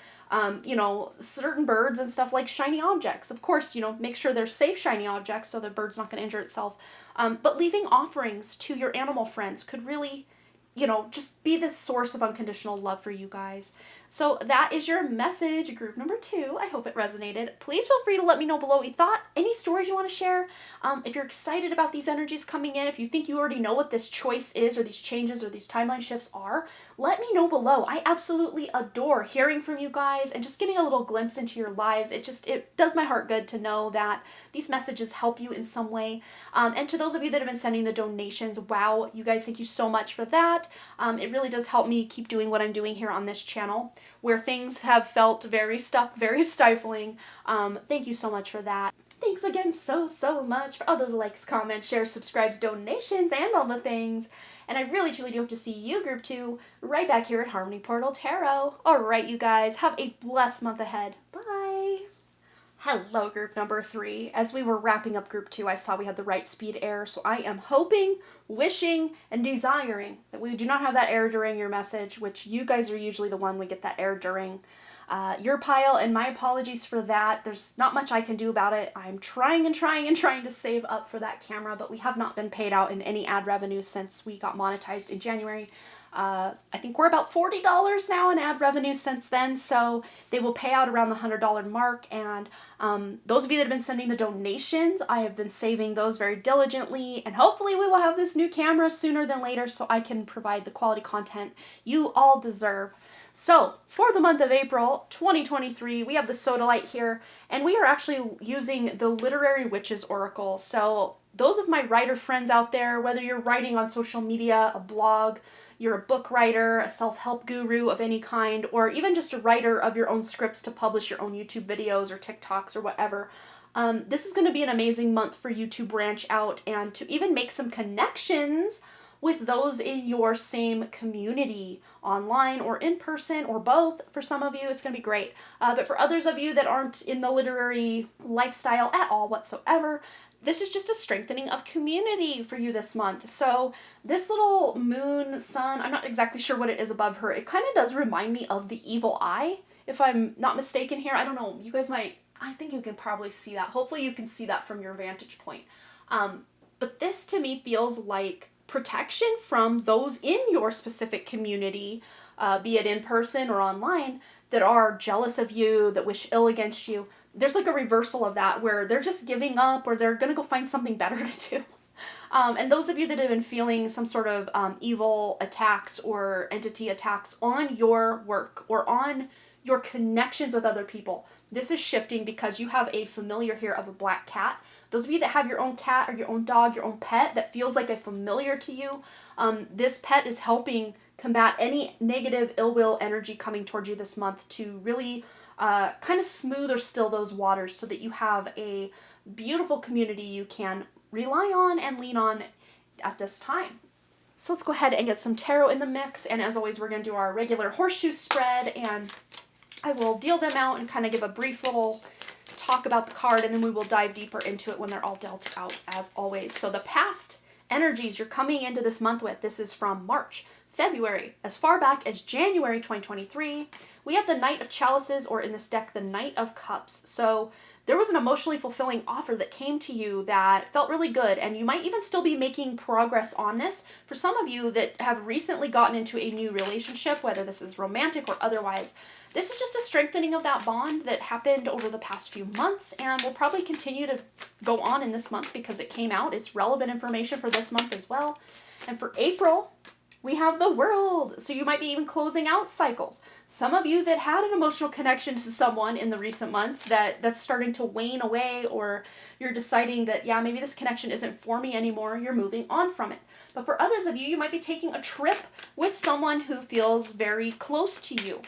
you know, certain birds and stuff like shiny objects. Of course, you know, make sure they're safe shiny objects so the bird's not going to injure itself. But leaving offerings to your animal friends could really, you know, just be this source of unconditional love for you guys. So that is your message, group number 2. I hope it resonated. Please feel free to let me know below what you thought. Any stories you want to share. If you're excited about these energies coming in, if you think you already know what this choice is or these changes or these timeline shifts are, let me know below. I absolutely adore hearing from you guys and just getting a little glimpse into your lives. It does my heart good to know that these messages help you in some way. And to those of you that have been sending the donations, wow, you guys, thank you so much for that. It really does help me keep doing what I'm doing here on this channel, where things have felt very stuck, very stifling. Thank you so much for that. Thanks again so much for all those likes, comments, shares, subscribes, donations, and all the things. And I really truly do hope to see you, group 2, right back here at Harmony Portal Tarot. Alright, you guys, have a blessed month ahead. Bye! Hello, group number 3. As we were wrapping up group 2, I saw we had the right speed error, so I am hoping, wishing, and desiring that we do not have that error during your message, which you guys are usually the one we get that error during. Your pile, and my apologies for that. There's not much I can do about it. I'm trying to save up for that camera, but we have not been paid out in any ad revenue since we got monetized in January. I think we're about $40 now in ad revenue since then, so they will pay out around the $100 mark. And those of you that have been sending the donations, I have been saving those very diligently, and hopefully we will have this new camera sooner than later so I can provide the quality content you all deserve. So, for the month of April 2023, we have the Sodalite here, and we are actually using the Literary Witches Oracle. So, those of my writer friends out there, whether you're writing on social media, a blog, you're a book writer, a self-help guru of any kind, or even just a writer of your own scripts to publish your own YouTube videos or TikToks or whatever, this is going to be an amazing month for you to branch out and to even make some connections with those in your same community, online or in person or both. For some of you, it's going to be great. But for others of you that aren't in the literary lifestyle at all whatsoever, this is just a strengthening of community for you this month. So this little moon, sun, I'm not exactly sure what it is above her. It kind of does remind me of the evil eye, if I'm not mistaken here. I don't know. You guys might, I think you can probably see that. Hopefully you can see that from your vantage point. But this to me feels like protection from those in your specific community, be it in person or online, that are jealous of you, that wish ill against you, there's like a reversal of that where they're just giving up or they're going to go find something better to do. And those of you that have been feeling some sort of evil attacks or entity attacks on your work or on your connections with other people, this is shifting because you have a familiar here of a black cat. Those of you that have your own cat or your own dog, your own pet that feels like a familiar to you, this pet is helping combat any negative ill will energy coming towards you this month to really kind of smooth or still those waters so that you have a beautiful community you can rely on and lean on at this time. So let's go ahead and get some tarot in the mix, and as always we're going to do our regular horseshoe spread, and I will deal them out and kind of give a brief little talk about the card, and then we will dive deeper into it when they're all dealt out as always. So the past energies you're coming into this month with, this is from March, February, as far back as January 2023. We have the Knight of Chalices, or in this deck, the Knight of Cups. So there was an emotionally fulfilling offer that came to you that felt really good, and you might even still be making progress on this. For some of you that have recently gotten into a new relationship, whether this is romantic or otherwise, this is just a strengthening of that bond that happened over the past few months and will probably continue to go on in this month because it came out. It's relevant information for this month as well. And for April, we have the World. So you might be even closing out cycles. Some of you that had an emotional connection to someone in the recent months that's starting to wane away, or you're deciding that, yeah, maybe this connection isn't for me anymore, you're moving on from it. But for others of you, you might be taking a trip with someone who feels very close to you.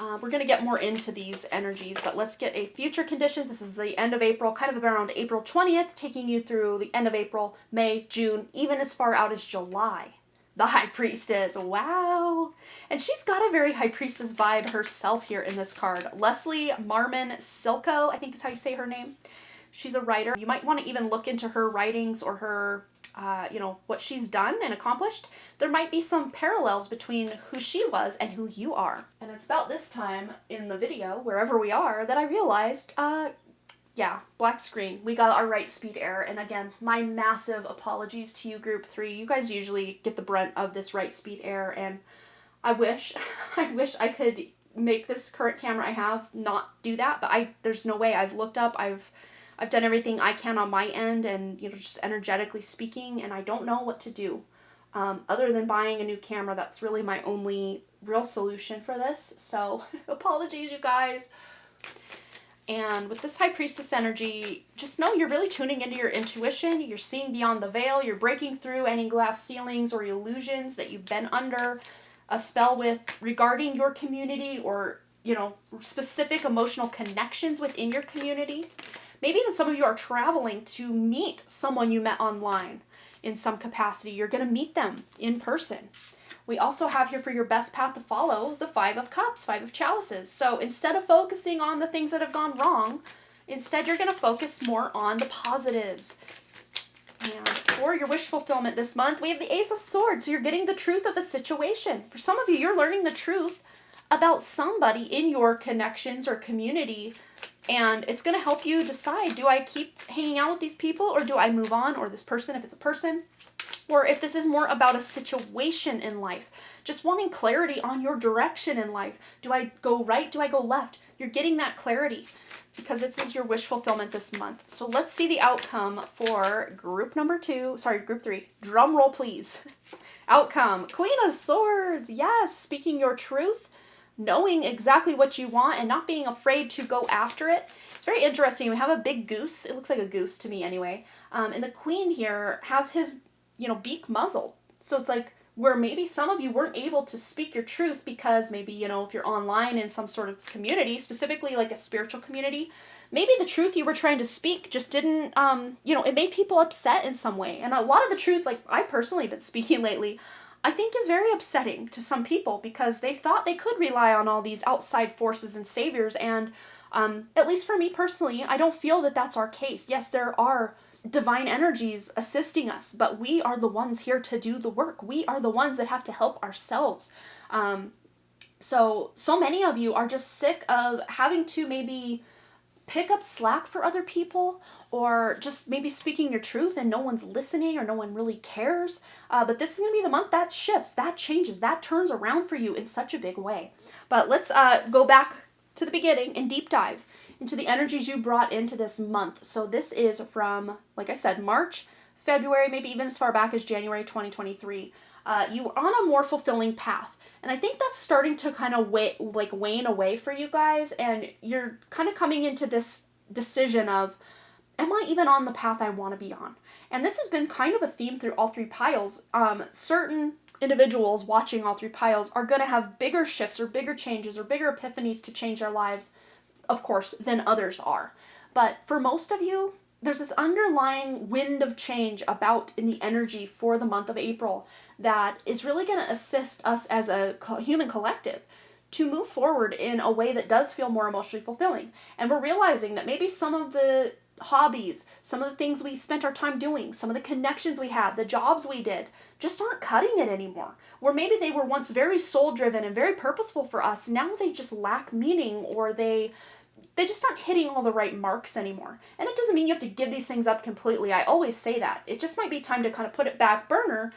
We're going to get more into these energies, but let's get a future conditions. This is the end of April, kind of around April 20th, taking you through the end of April, May, June, even as far out as July. The High Priestess, wow! And she's got a very High Priestess vibe herself here in this card. Leslie Marmon Silko, I think is how you say her name. She's a writer. You might want to even look into her writings or her what she's done and accomplished. There might be some parallels between who she was and who you are. And it's about this time in the video, wherever we are, that I realized, black screen. We got our right speed error. And again, my massive apologies to you, Group 3. You guys usually get the brunt of this right speed error, and I wish I could make this current camera I have not do that, but there's no way. I've looked up, I've done everything I can on my end, and just energetically speaking, and I don't know what to do other than buying a new camera. That's really my only real solution for this. So apologies, you guys. And with this High Priestess energy, just know you're really tuning into your intuition. You're seeing beyond the veil. You're breaking through any glass ceilings or illusions that you've been under a spell with regarding your community, or specific emotional connections within your community. Maybe even some of you are traveling to meet someone you met online in some capacity. You're going to meet them in person. We also have here for your best path to follow the Five of Cups, Five of Chalices. So instead of focusing on the things that have gone wrong, instead you're going to focus more on the positives. And for your wish fulfillment this month, we have the Ace of Swords. So you're getting the truth of a situation. For some of you, you're learning the truth about somebody in your connections or community, and it's going to help you decide, do I keep hanging out with these people, or do I move on, or this person if it's a person, or if this is more about a situation in life, just wanting clarity on your direction in life. Do I go right? Do I go left? You're getting that clarity because this is your wish fulfillment this month. So let's see the outcome for group 3. Drum roll, please. Outcome, Queen of Swords. Yes, speaking your truth, knowing exactly what you want and not being afraid to go after it. It's very interesting. We have a big goose. It looks like a goose to me anyway. And the queen here has his, beak muzzled. So it's like where maybe some of you weren't able to speak your truth because maybe, if you're online in some sort of community, specifically like a spiritual community, maybe the truth you were trying to speak just didn't, it made people upset in some way. And a lot of the truth, like I personally been speaking lately, I think is very upsetting to some people because they thought they could rely on all these outside forces and saviors. And at least for me personally, I don't feel that that's our case. Yes, there are divine energies assisting us, but we are the ones here to do the work. We are the ones that have to help ourselves. So many of you are just sick of having to maybe pick up slack for other people, or just maybe speaking your truth and no one's listening or no one really cares. But this is going to be the month that shifts, that changes, that turns around for you in such a big way. But let's go back to the beginning and deep dive into the energies you brought into this month. So this is from, like I said, March, February, maybe even as far back as January 2023. You are on a more fulfilling path. And I think that's starting to kind of wane away for you guys, and you're kind of coming into this decision of, am I even on the path I want to be on? And this has been kind of a theme through all three piles. Certain individuals watching all three piles are going to have bigger shifts or bigger changes or bigger epiphanies to change their lives, of course, than others are. But for most of you, there's this underlying wind of change about in the energy for the month of April that is really going to assist us as a human collective to move forward in a way that does feel more emotionally fulfilling. And we're realizing that maybe some of the hobbies, some of the things we spent our time doing, some of the connections we had, the jobs we did, just aren't cutting it anymore. Where maybe they were once very soul-driven and very purposeful for us, now they just lack meaning, or they just aren't hitting all the right marks anymore. And it doesn't mean you have to give these things up completely. I always say that. It just might be time to kind of put it back burner,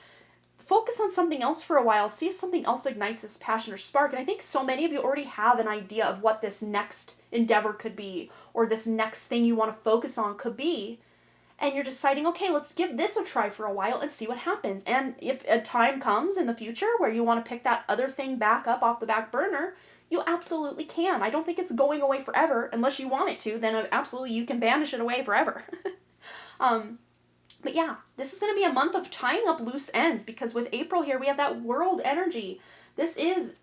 focus on something else for a while, see if something else ignites this passion or spark. And I think so many of you already have an idea of what this next endeavor could be, or this next thing you want to focus on could be. And you're deciding, okay, let's give this a try for a while and see what happens. And if a time comes in the future where you want to pick that other thing back up off the back burner, you absolutely can. I don't think it's going away forever. Unless you want it to, then absolutely you can banish it away forever. But yeah, this is going to be a month of tying up loose ends, because with April here, we have that world energy. This is,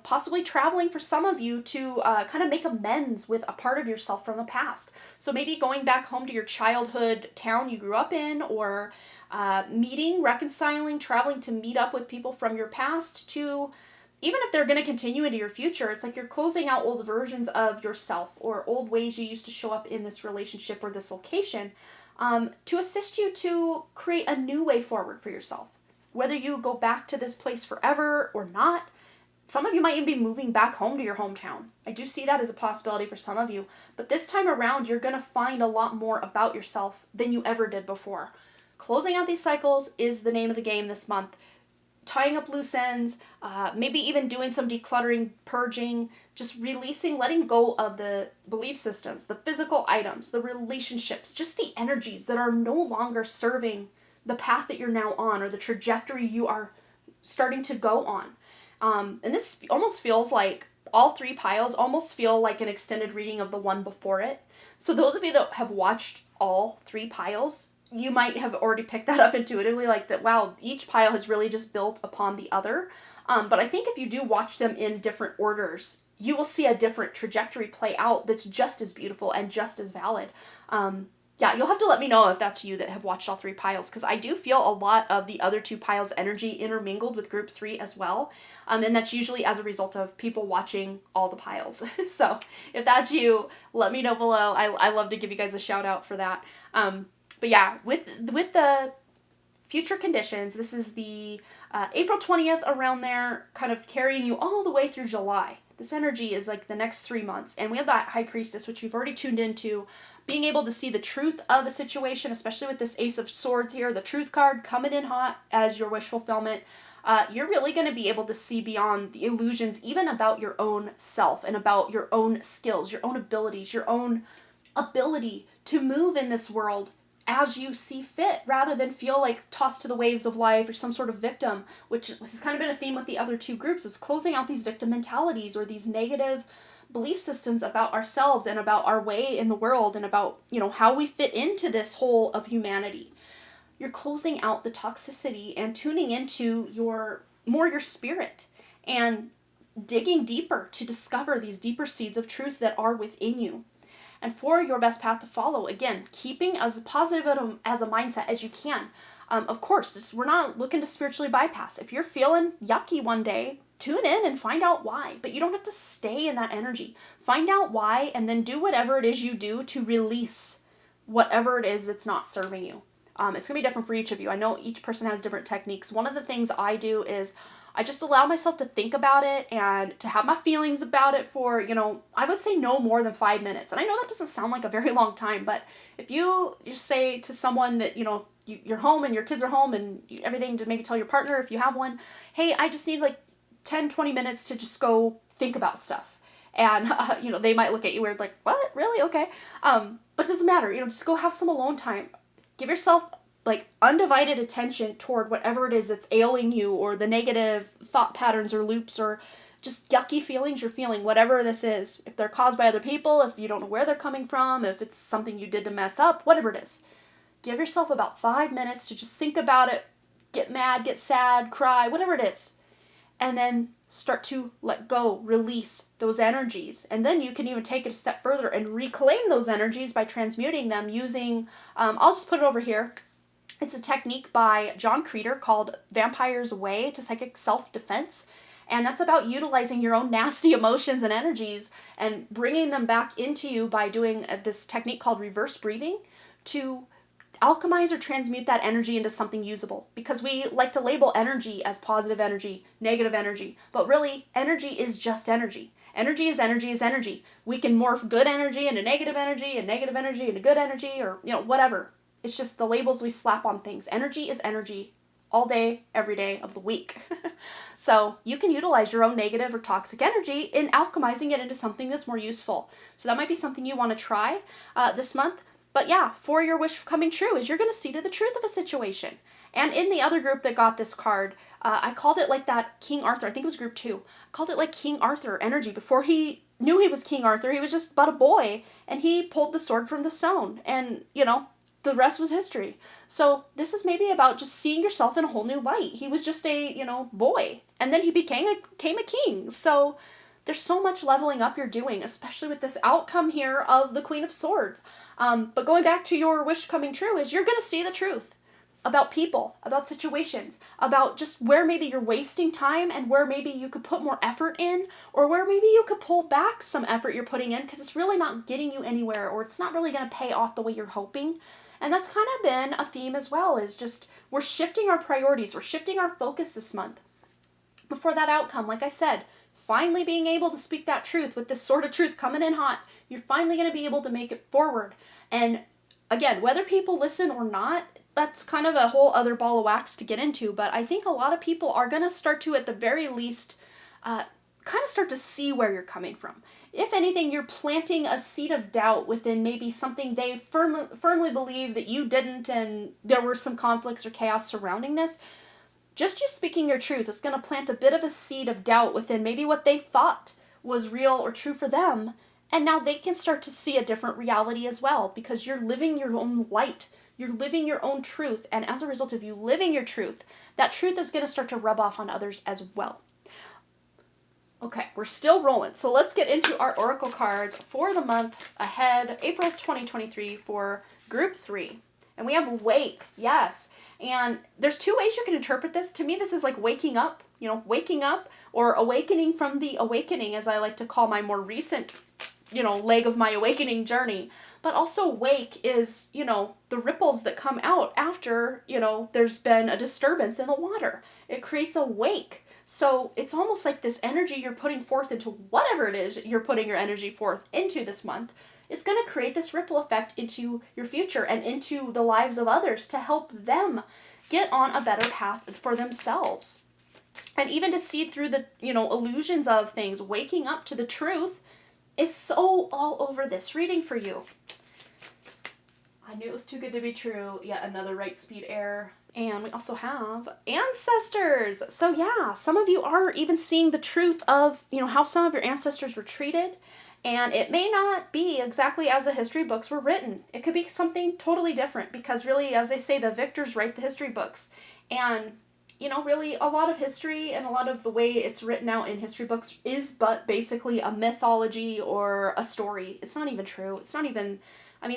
possibly traveling for some of you to kind of make amends with a part of yourself from the past. So maybe going back home to your childhood town you grew up in, or reconciling, traveling to meet up with people from your past, to even if they're going to continue into your future, it's like you're closing out old versions of yourself or old ways you used to show up in this relationship or this location, to assist you to create a new way forward for yourself. Whether you go back to this place forever or not, some of you might even be moving back home to your hometown. I do see that as a possibility for some of you. But this time around, you're going to find a lot more about yourself than you ever did before. Closing out these cycles is the name of the game this month. Tying up loose ends, maybe even doing some decluttering, purging, just releasing, letting go of the belief systems, the physical items, the relationships, just the energies that are no longer serving the path that you're now on, or the trajectory you are starting to go on. And this almost feels like all three piles almost feel like an extended reading of the one before it. So those of you that have watched all three piles, you might have already picked that up intuitively, like that, wow, each pile has really just built upon the other. But I think if you do watch them in different orders, you will see a different trajectory play out that's just as beautiful and just as valid. Yeah, you'll have to let me know if that's you that have watched all three piles, because I do feel a lot of the other two piles' energy intermingled with group 3 as well. And that's usually as a result of people watching all the piles. So if that's you, let me know below. I love to give you guys a shout out for that. But yeah, with the future conditions, this is the April 20th, around there, kind of carrying you all the way through July. This energy is like the next 3 months. And we have that High Priestess, which we've already tuned into, being able to see the truth of a situation, especially with this Ace of Swords here, the Truth card coming in hot as your wish fulfillment. You're really going to be able to see beyond the illusions, even about your own self and about your own skills, your own abilities, your own ability to move in this world as you see fit, rather than feel like tossed to the waves of life or some sort of victim, which has kind of been a theme with the other two groups, is closing out these victim mentalities or these negative belief systems about ourselves and about our way in the world and about, how we fit into this whole of humanity. You're closing out the toxicity and tuning into your spirit and digging deeper to discover these deeper seeds of truth that are within you. And for your best path to follow, again, keeping as positive as a mindset as you can. Of course, we're not looking to spiritually bypass. If you're feeling yucky one day, tune in and find out why. But you don't have to stay in that energy. Find out why, and then do whatever it is you do to release whatever it is that's not serving you. It's going to be different for each of you. I know each person has different techniques. One of the things I do is I just allow myself to think about it and to have my feelings about it for, I would say no more than 5 minutes. And I know that doesn't sound like a very long time, but if you just say to someone that, you're home and your kids are home and everything, to maybe tell your partner if you have one, hey, I just need like 10, 20 minutes to just go think about stuff. And, they might look at you weird, like, what? Really? Okay. But it doesn't matter. Just go have some alone time. Give yourself like undivided attention toward whatever it is that's ailing you, or the negative thought patterns or loops or just yucky feelings you're feeling, whatever this is. If they're caused by other people, if you don't know where they're coming from, if it's something you did to mess up, whatever it is. Give yourself about 5 minutes to just think about it, get mad, get sad, cry, whatever it is. And then start to let go, release those energies. And then you can even take it a step further and reclaim those energies by transmuting them using, I'll just put it over here. It's a technique by John Creeder called Vampire's Way to Psychic Self-Defense. And that's about utilizing your own nasty emotions and energies and bringing them back into you by doing this technique called reverse breathing to alchemize or transmute that energy into something usable. Because we like to label energy as positive energy, negative energy, but really energy is just energy. Energy is energy is energy. We can morph good energy into negative energy and negative energy into good energy, or whatever. It's just the labels we slap on things. Energy is energy all day, every day of the week. So you can utilize your own negative or toxic energy in alchemizing it into something that's more useful. So that might be something you want to try this month. But yeah, for your wish coming true is you're going to see to the truth of a situation. And in the other group that got this card, I called it like that King Arthur. I think it was group 2. I called it like King Arthur energy. Before he knew he was King Arthur, he was just but a boy. And he pulled the sword from the stone. And, the rest was history. So this is maybe about just seeing yourself in a whole new light. He was just a, boy. And then he became a king. So there's so much leveling up you're doing, especially with this outcome here of the Queen of Swords. But going back to your wish coming true is you're going to see the truth about people, about situations, about just where maybe you're wasting time and where maybe you could put more effort in, or where maybe you could pull back some effort you're putting in because it's really not getting you anywhere, or it's not really going to pay off the way you're hoping. And that's kind of been a theme as well, is just we're shifting our priorities, we're shifting our focus this month. Before that outcome, like I said, finally being able to speak that truth with this sword of truth coming in hot, you're finally going to be able to make it forward. And again, whether people listen or not, that's kind of a whole other ball of wax to get into, but I think a lot of people are going to start to, at the very least, kind of start to see where you're coming from. If anything, you're planting a seed of doubt within maybe something they firmly believe that you didn't, and there were some conflicts or chaos surrounding this. Just you speaking your truth is going to plant a bit of a seed of doubt within maybe what they thought was real or true for them, and now they can start to see a different reality as well, because you're living your own light. You're living your own truth, and as a result of you living your truth, that truth is going to start to rub off on others as well. Okay, we're still rolling, so let's get into our oracle cards for the month ahead, April 2023, for group 3. And we have wake, yes. And there's 2 ways you can interpret this. To me, this is like waking up, or awakening from the awakening, as I like to call my more recent, leg of my awakening journey. But also wake is, the ripples that come out after, there's been a disturbance in the water. It creates a wake. So it's almost like this energy you're putting forth into whatever it is you're putting your energy forth into this month is going to create this ripple effect into your future and into the lives of others to help them get on a better path for themselves. And even to see through the, illusions of things, waking up to the truth is so all over this reading for you. I knew it was too good to be true. Yet another right speed error. And we also have ancestors. So yeah, some of you are even seeing the truth of, how some of your ancestors were treated. And it may not be exactly as the history books were written. It could be something totally different, because really, as they say, the victors write the history books. And, really a lot of history and a lot of the way it's written out in history books is but basically a mythology or a story. It's not even true. It's not even...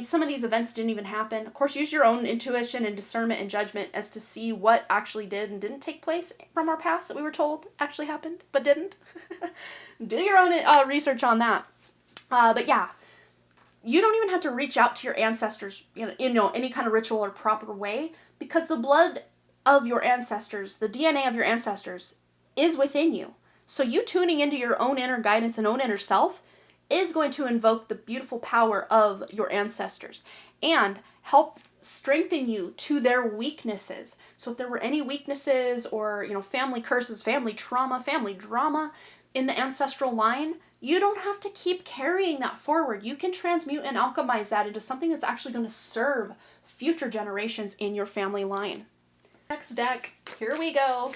some of these events didn't even happen. Of course, use your own intuition and discernment and judgment as to see what actually did and didn't take place from our past that we were told actually happened, but didn't. Do your own research on that. But yeah, you don't even have to reach out to your ancestors, in any kind of ritual or proper way, because the blood of your ancestors, the DNA of your ancestors, is within you. So you tuning into your own inner guidance and own inner self is going to invoke the beautiful power of your ancestors and help strengthen you to their weaknesses. So if there were any weaknesses or, family curses, family trauma, family drama in the ancestral line, you don't have to keep carrying that forward. You can transmute and alchemize that into something that's actually going to serve future generations in your family line. Next deck, here we go.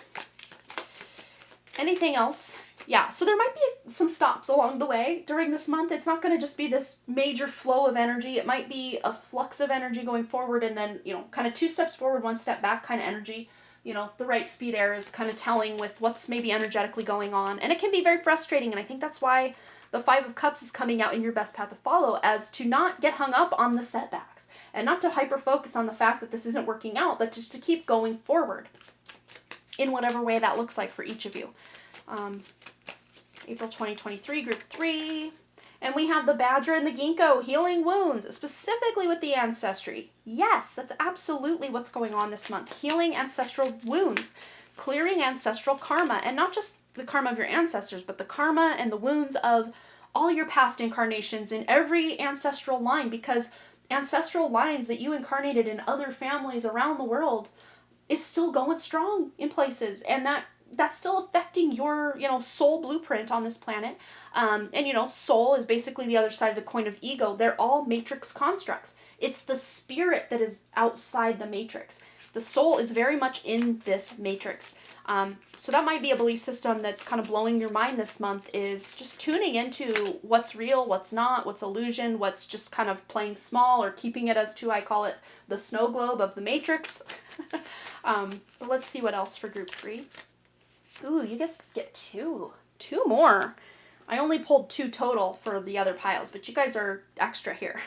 Anything else? Yeah, so there might be some stops along the way during this month. It's not going to just be this major flow of energy. It might be a flux of energy going forward and then, kind of 2 steps forward, 1 step back kind of energy. The right speed air is kind of telling with what's maybe energetically going on. And it can be very frustrating. And I think that's why the 5 of Cups is coming out in your best path to follow, as to not get hung up on the setbacks and not to hyper focus on the fact that this isn't working out, but just to keep going forward in whatever way that looks like for each of you. April 2023, group 3. And we have the Badger and the Ginkgo healing wounds, specifically with the ancestry. Yes, that's absolutely what's going on this month. Healing ancestral wounds, clearing ancestral karma, and not just the karma of your ancestors, but the karma and the wounds of all your past incarnations in every ancestral line, because ancestral lines that you incarnated in other families around the world is still going strong in places, and that's still affecting your, soul blueprint on this planet. And soul is basically the other side of the coin of ego. They're all matrix constructs. It's the spirit that is outside the matrix. The soul is very much in this matrix. So that might be a belief system that's kind of blowing your mind this month, is just tuning into what's real, what's not, what's illusion, what's just kind of playing small, or keeping it as I call it the snow globe of the matrix. But let's see what else for group 3. Ooh, you guys get 2 more. I only pulled 2 total for the other piles, but you guys are extra here.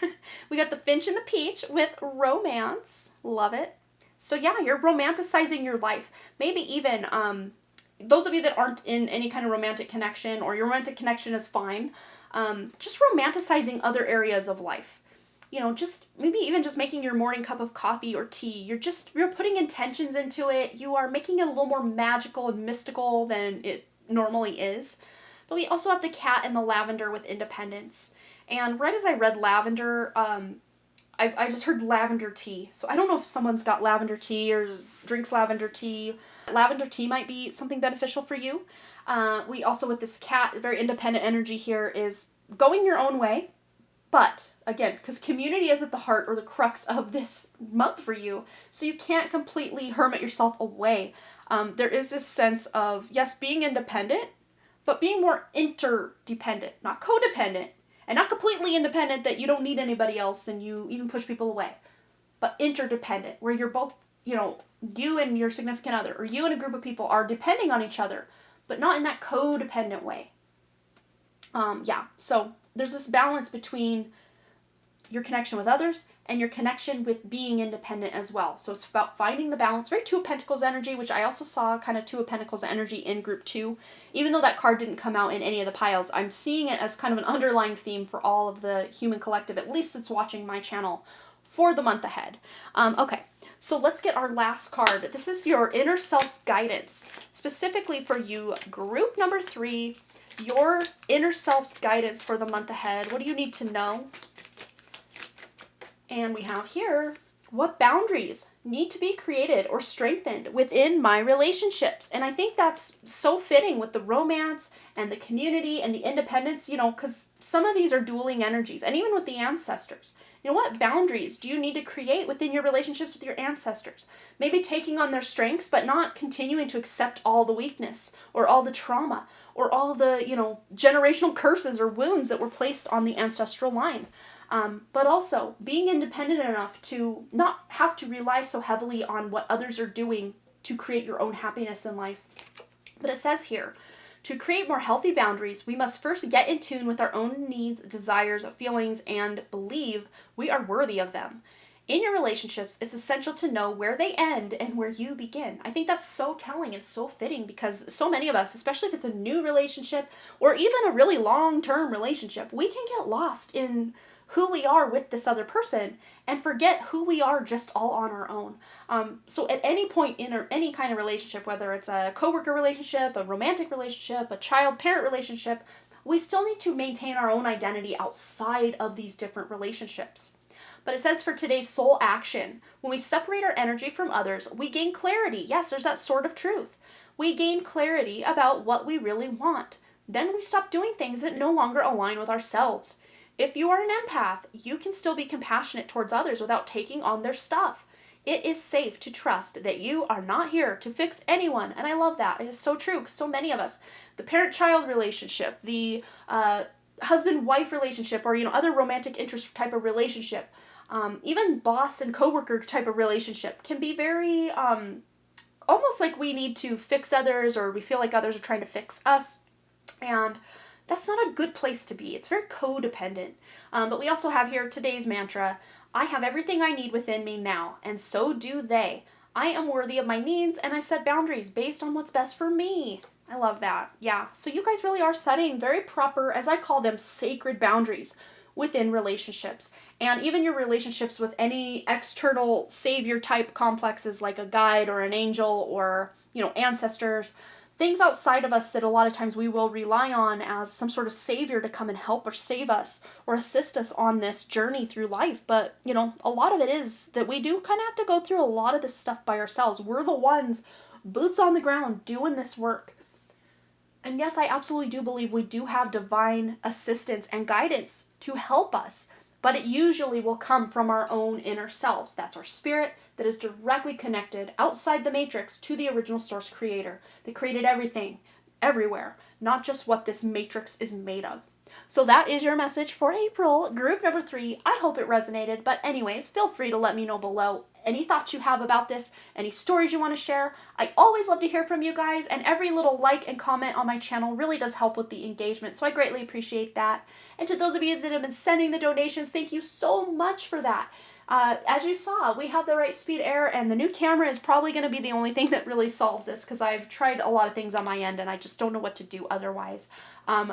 We got the Finch and the Peach with romance. Love it. So yeah, you're romanticizing your life. Maybe even those of you that aren't in any kind of romantic connection, or your romantic connection is fine, just romanticizing other areas of life. Just maybe even just making your morning cup of coffee or tea. You're putting intentions into it. You are making it a little more magical and mystical than it normally is. But we also have the cat and the lavender with independence. And right as I read lavender, I just heard lavender tea. So I don't know if someone's got lavender tea or drinks lavender tea. Lavender tea might be something beneficial for you. We also, with this cat, very independent energy here, is going your own way. But, again, because community is at the heart or the crux of this month for you, so you can't completely hermit yourself away. There is this sense of, yes, being independent, but being more interdependent, not codependent, and not completely independent that you don't need anybody else and you even push people away, but interdependent, where you're both, you and your significant other, or you and a group of people are depending on each other, but not in that codependent way. So there's this balance between your connection with others and your connection with being independent as well. So it's about finding the balance. Very 2 of Pentacles energy, which I also saw kind of 2 of Pentacles energy in group 2. Even though that card didn't come out in any of the piles, I'm seeing it as kind of an underlying theme for all of the human collective, at least that's watching my channel, for the month ahead. Okay, so let's get our last card. This is your inner self's guidance, specifically for you, group number 3, your inner self's guidance for the month ahead. What do you need to know? And we have here, what boundaries need to be created or strengthened within my relationships? And I think that's so fitting with the romance and the community and the independence, because some of these are dueling energies. And even with the ancestors, what boundaries do you need to create within your relationships with your ancestors? Maybe taking on their strengths, but not continuing to accept all the weakness or all the trauma or all the, generational curses or wounds that were placed on the ancestral line. But also being independent enough to not have to rely so heavily on what others are doing to create your own happiness in life. But it says here, to create more healthy boundaries, we must first get in tune with our own needs, desires, feelings, and believe we are worthy of them. In your relationships, it's essential to know where they end and where you begin. I think that's so telling and so fitting, because so many of us, especially if it's a new relationship or even a really long-term relationship, we can get lost in who we are with this other person and forget who we are just all on our own. So at any point in any kind of relationship, whether it's a coworker relationship, a romantic relationship, a child-parent relationship, we still need to maintain our own identity outside of these different relationships. But it says for today's soul action, when we separate our energy from others, we gain clarity. Yes, there's that sword of truth. We gain clarity about what we really want. Then we stop doing things that no longer align with ourselves. If you are an empath, you can still be compassionate towards others without taking on their stuff. It is safe to trust that you are not here to fix anyone. And I love that. It is so true because so many of us, the parent-child relationship, the husband-wife relationship, or other romantic interest type of relationship, even boss and coworker type of relationship can be very almost like we need to fix others, or we feel like others are trying to fix us. And that's not a good place to be. It's very codependent. But we also have here today's mantra: I have everything I need within me now, and so do they. I am worthy of my needs, and I set boundaries based on what's best for me. I love that. Yeah, so you guys really are setting very proper, as I call them, sacred boundaries within relationships. And even your relationships with any external savior type complexes like a guide or an angel or, ancestors, things outside of us that a lot of times we will rely on as some sort of savior to come and help or save us or assist us on this journey through life. But, a lot of it is that we do kind of have to go through a lot of this stuff by ourselves. We're the ones, boots on the ground, doing this work. And yes, I absolutely do believe we do have divine assistance and guidance to help us, but it usually will come from our own inner selves. That's our spirit that is directly connected outside the matrix to the original source creator that created everything, everywhere, not just what this matrix is made of. So that is your message for April, group number 3. I hope it resonated, but anyways, feel free to let me know below any thoughts you have about this, any stories you want to share. I always love to hear from you guys, and every little like and comment on my channel really does help with the engagement, so I greatly appreciate that. And to those of you that have been sending the donations, thank you so much for that. As you saw, we have the right speed error, and the new camera is probably going to be the only thing that really solves this, because I've tried a lot of things on my end and I just don't know what to do otherwise.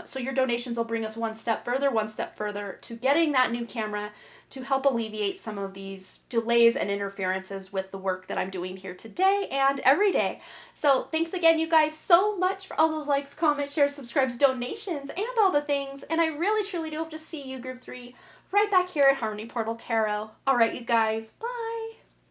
So your donations will bring us one step further to getting that new camera to help alleviate some of these delays and interferences with the work that I'm doing here today and every day. So thanks again, you guys, so much for all those likes, comments, shares, subscribes, donations, and all the things. And I really, truly do hope to see you, Group 3, right back here at Harmony Portal Tarot. All right, you guys, bye.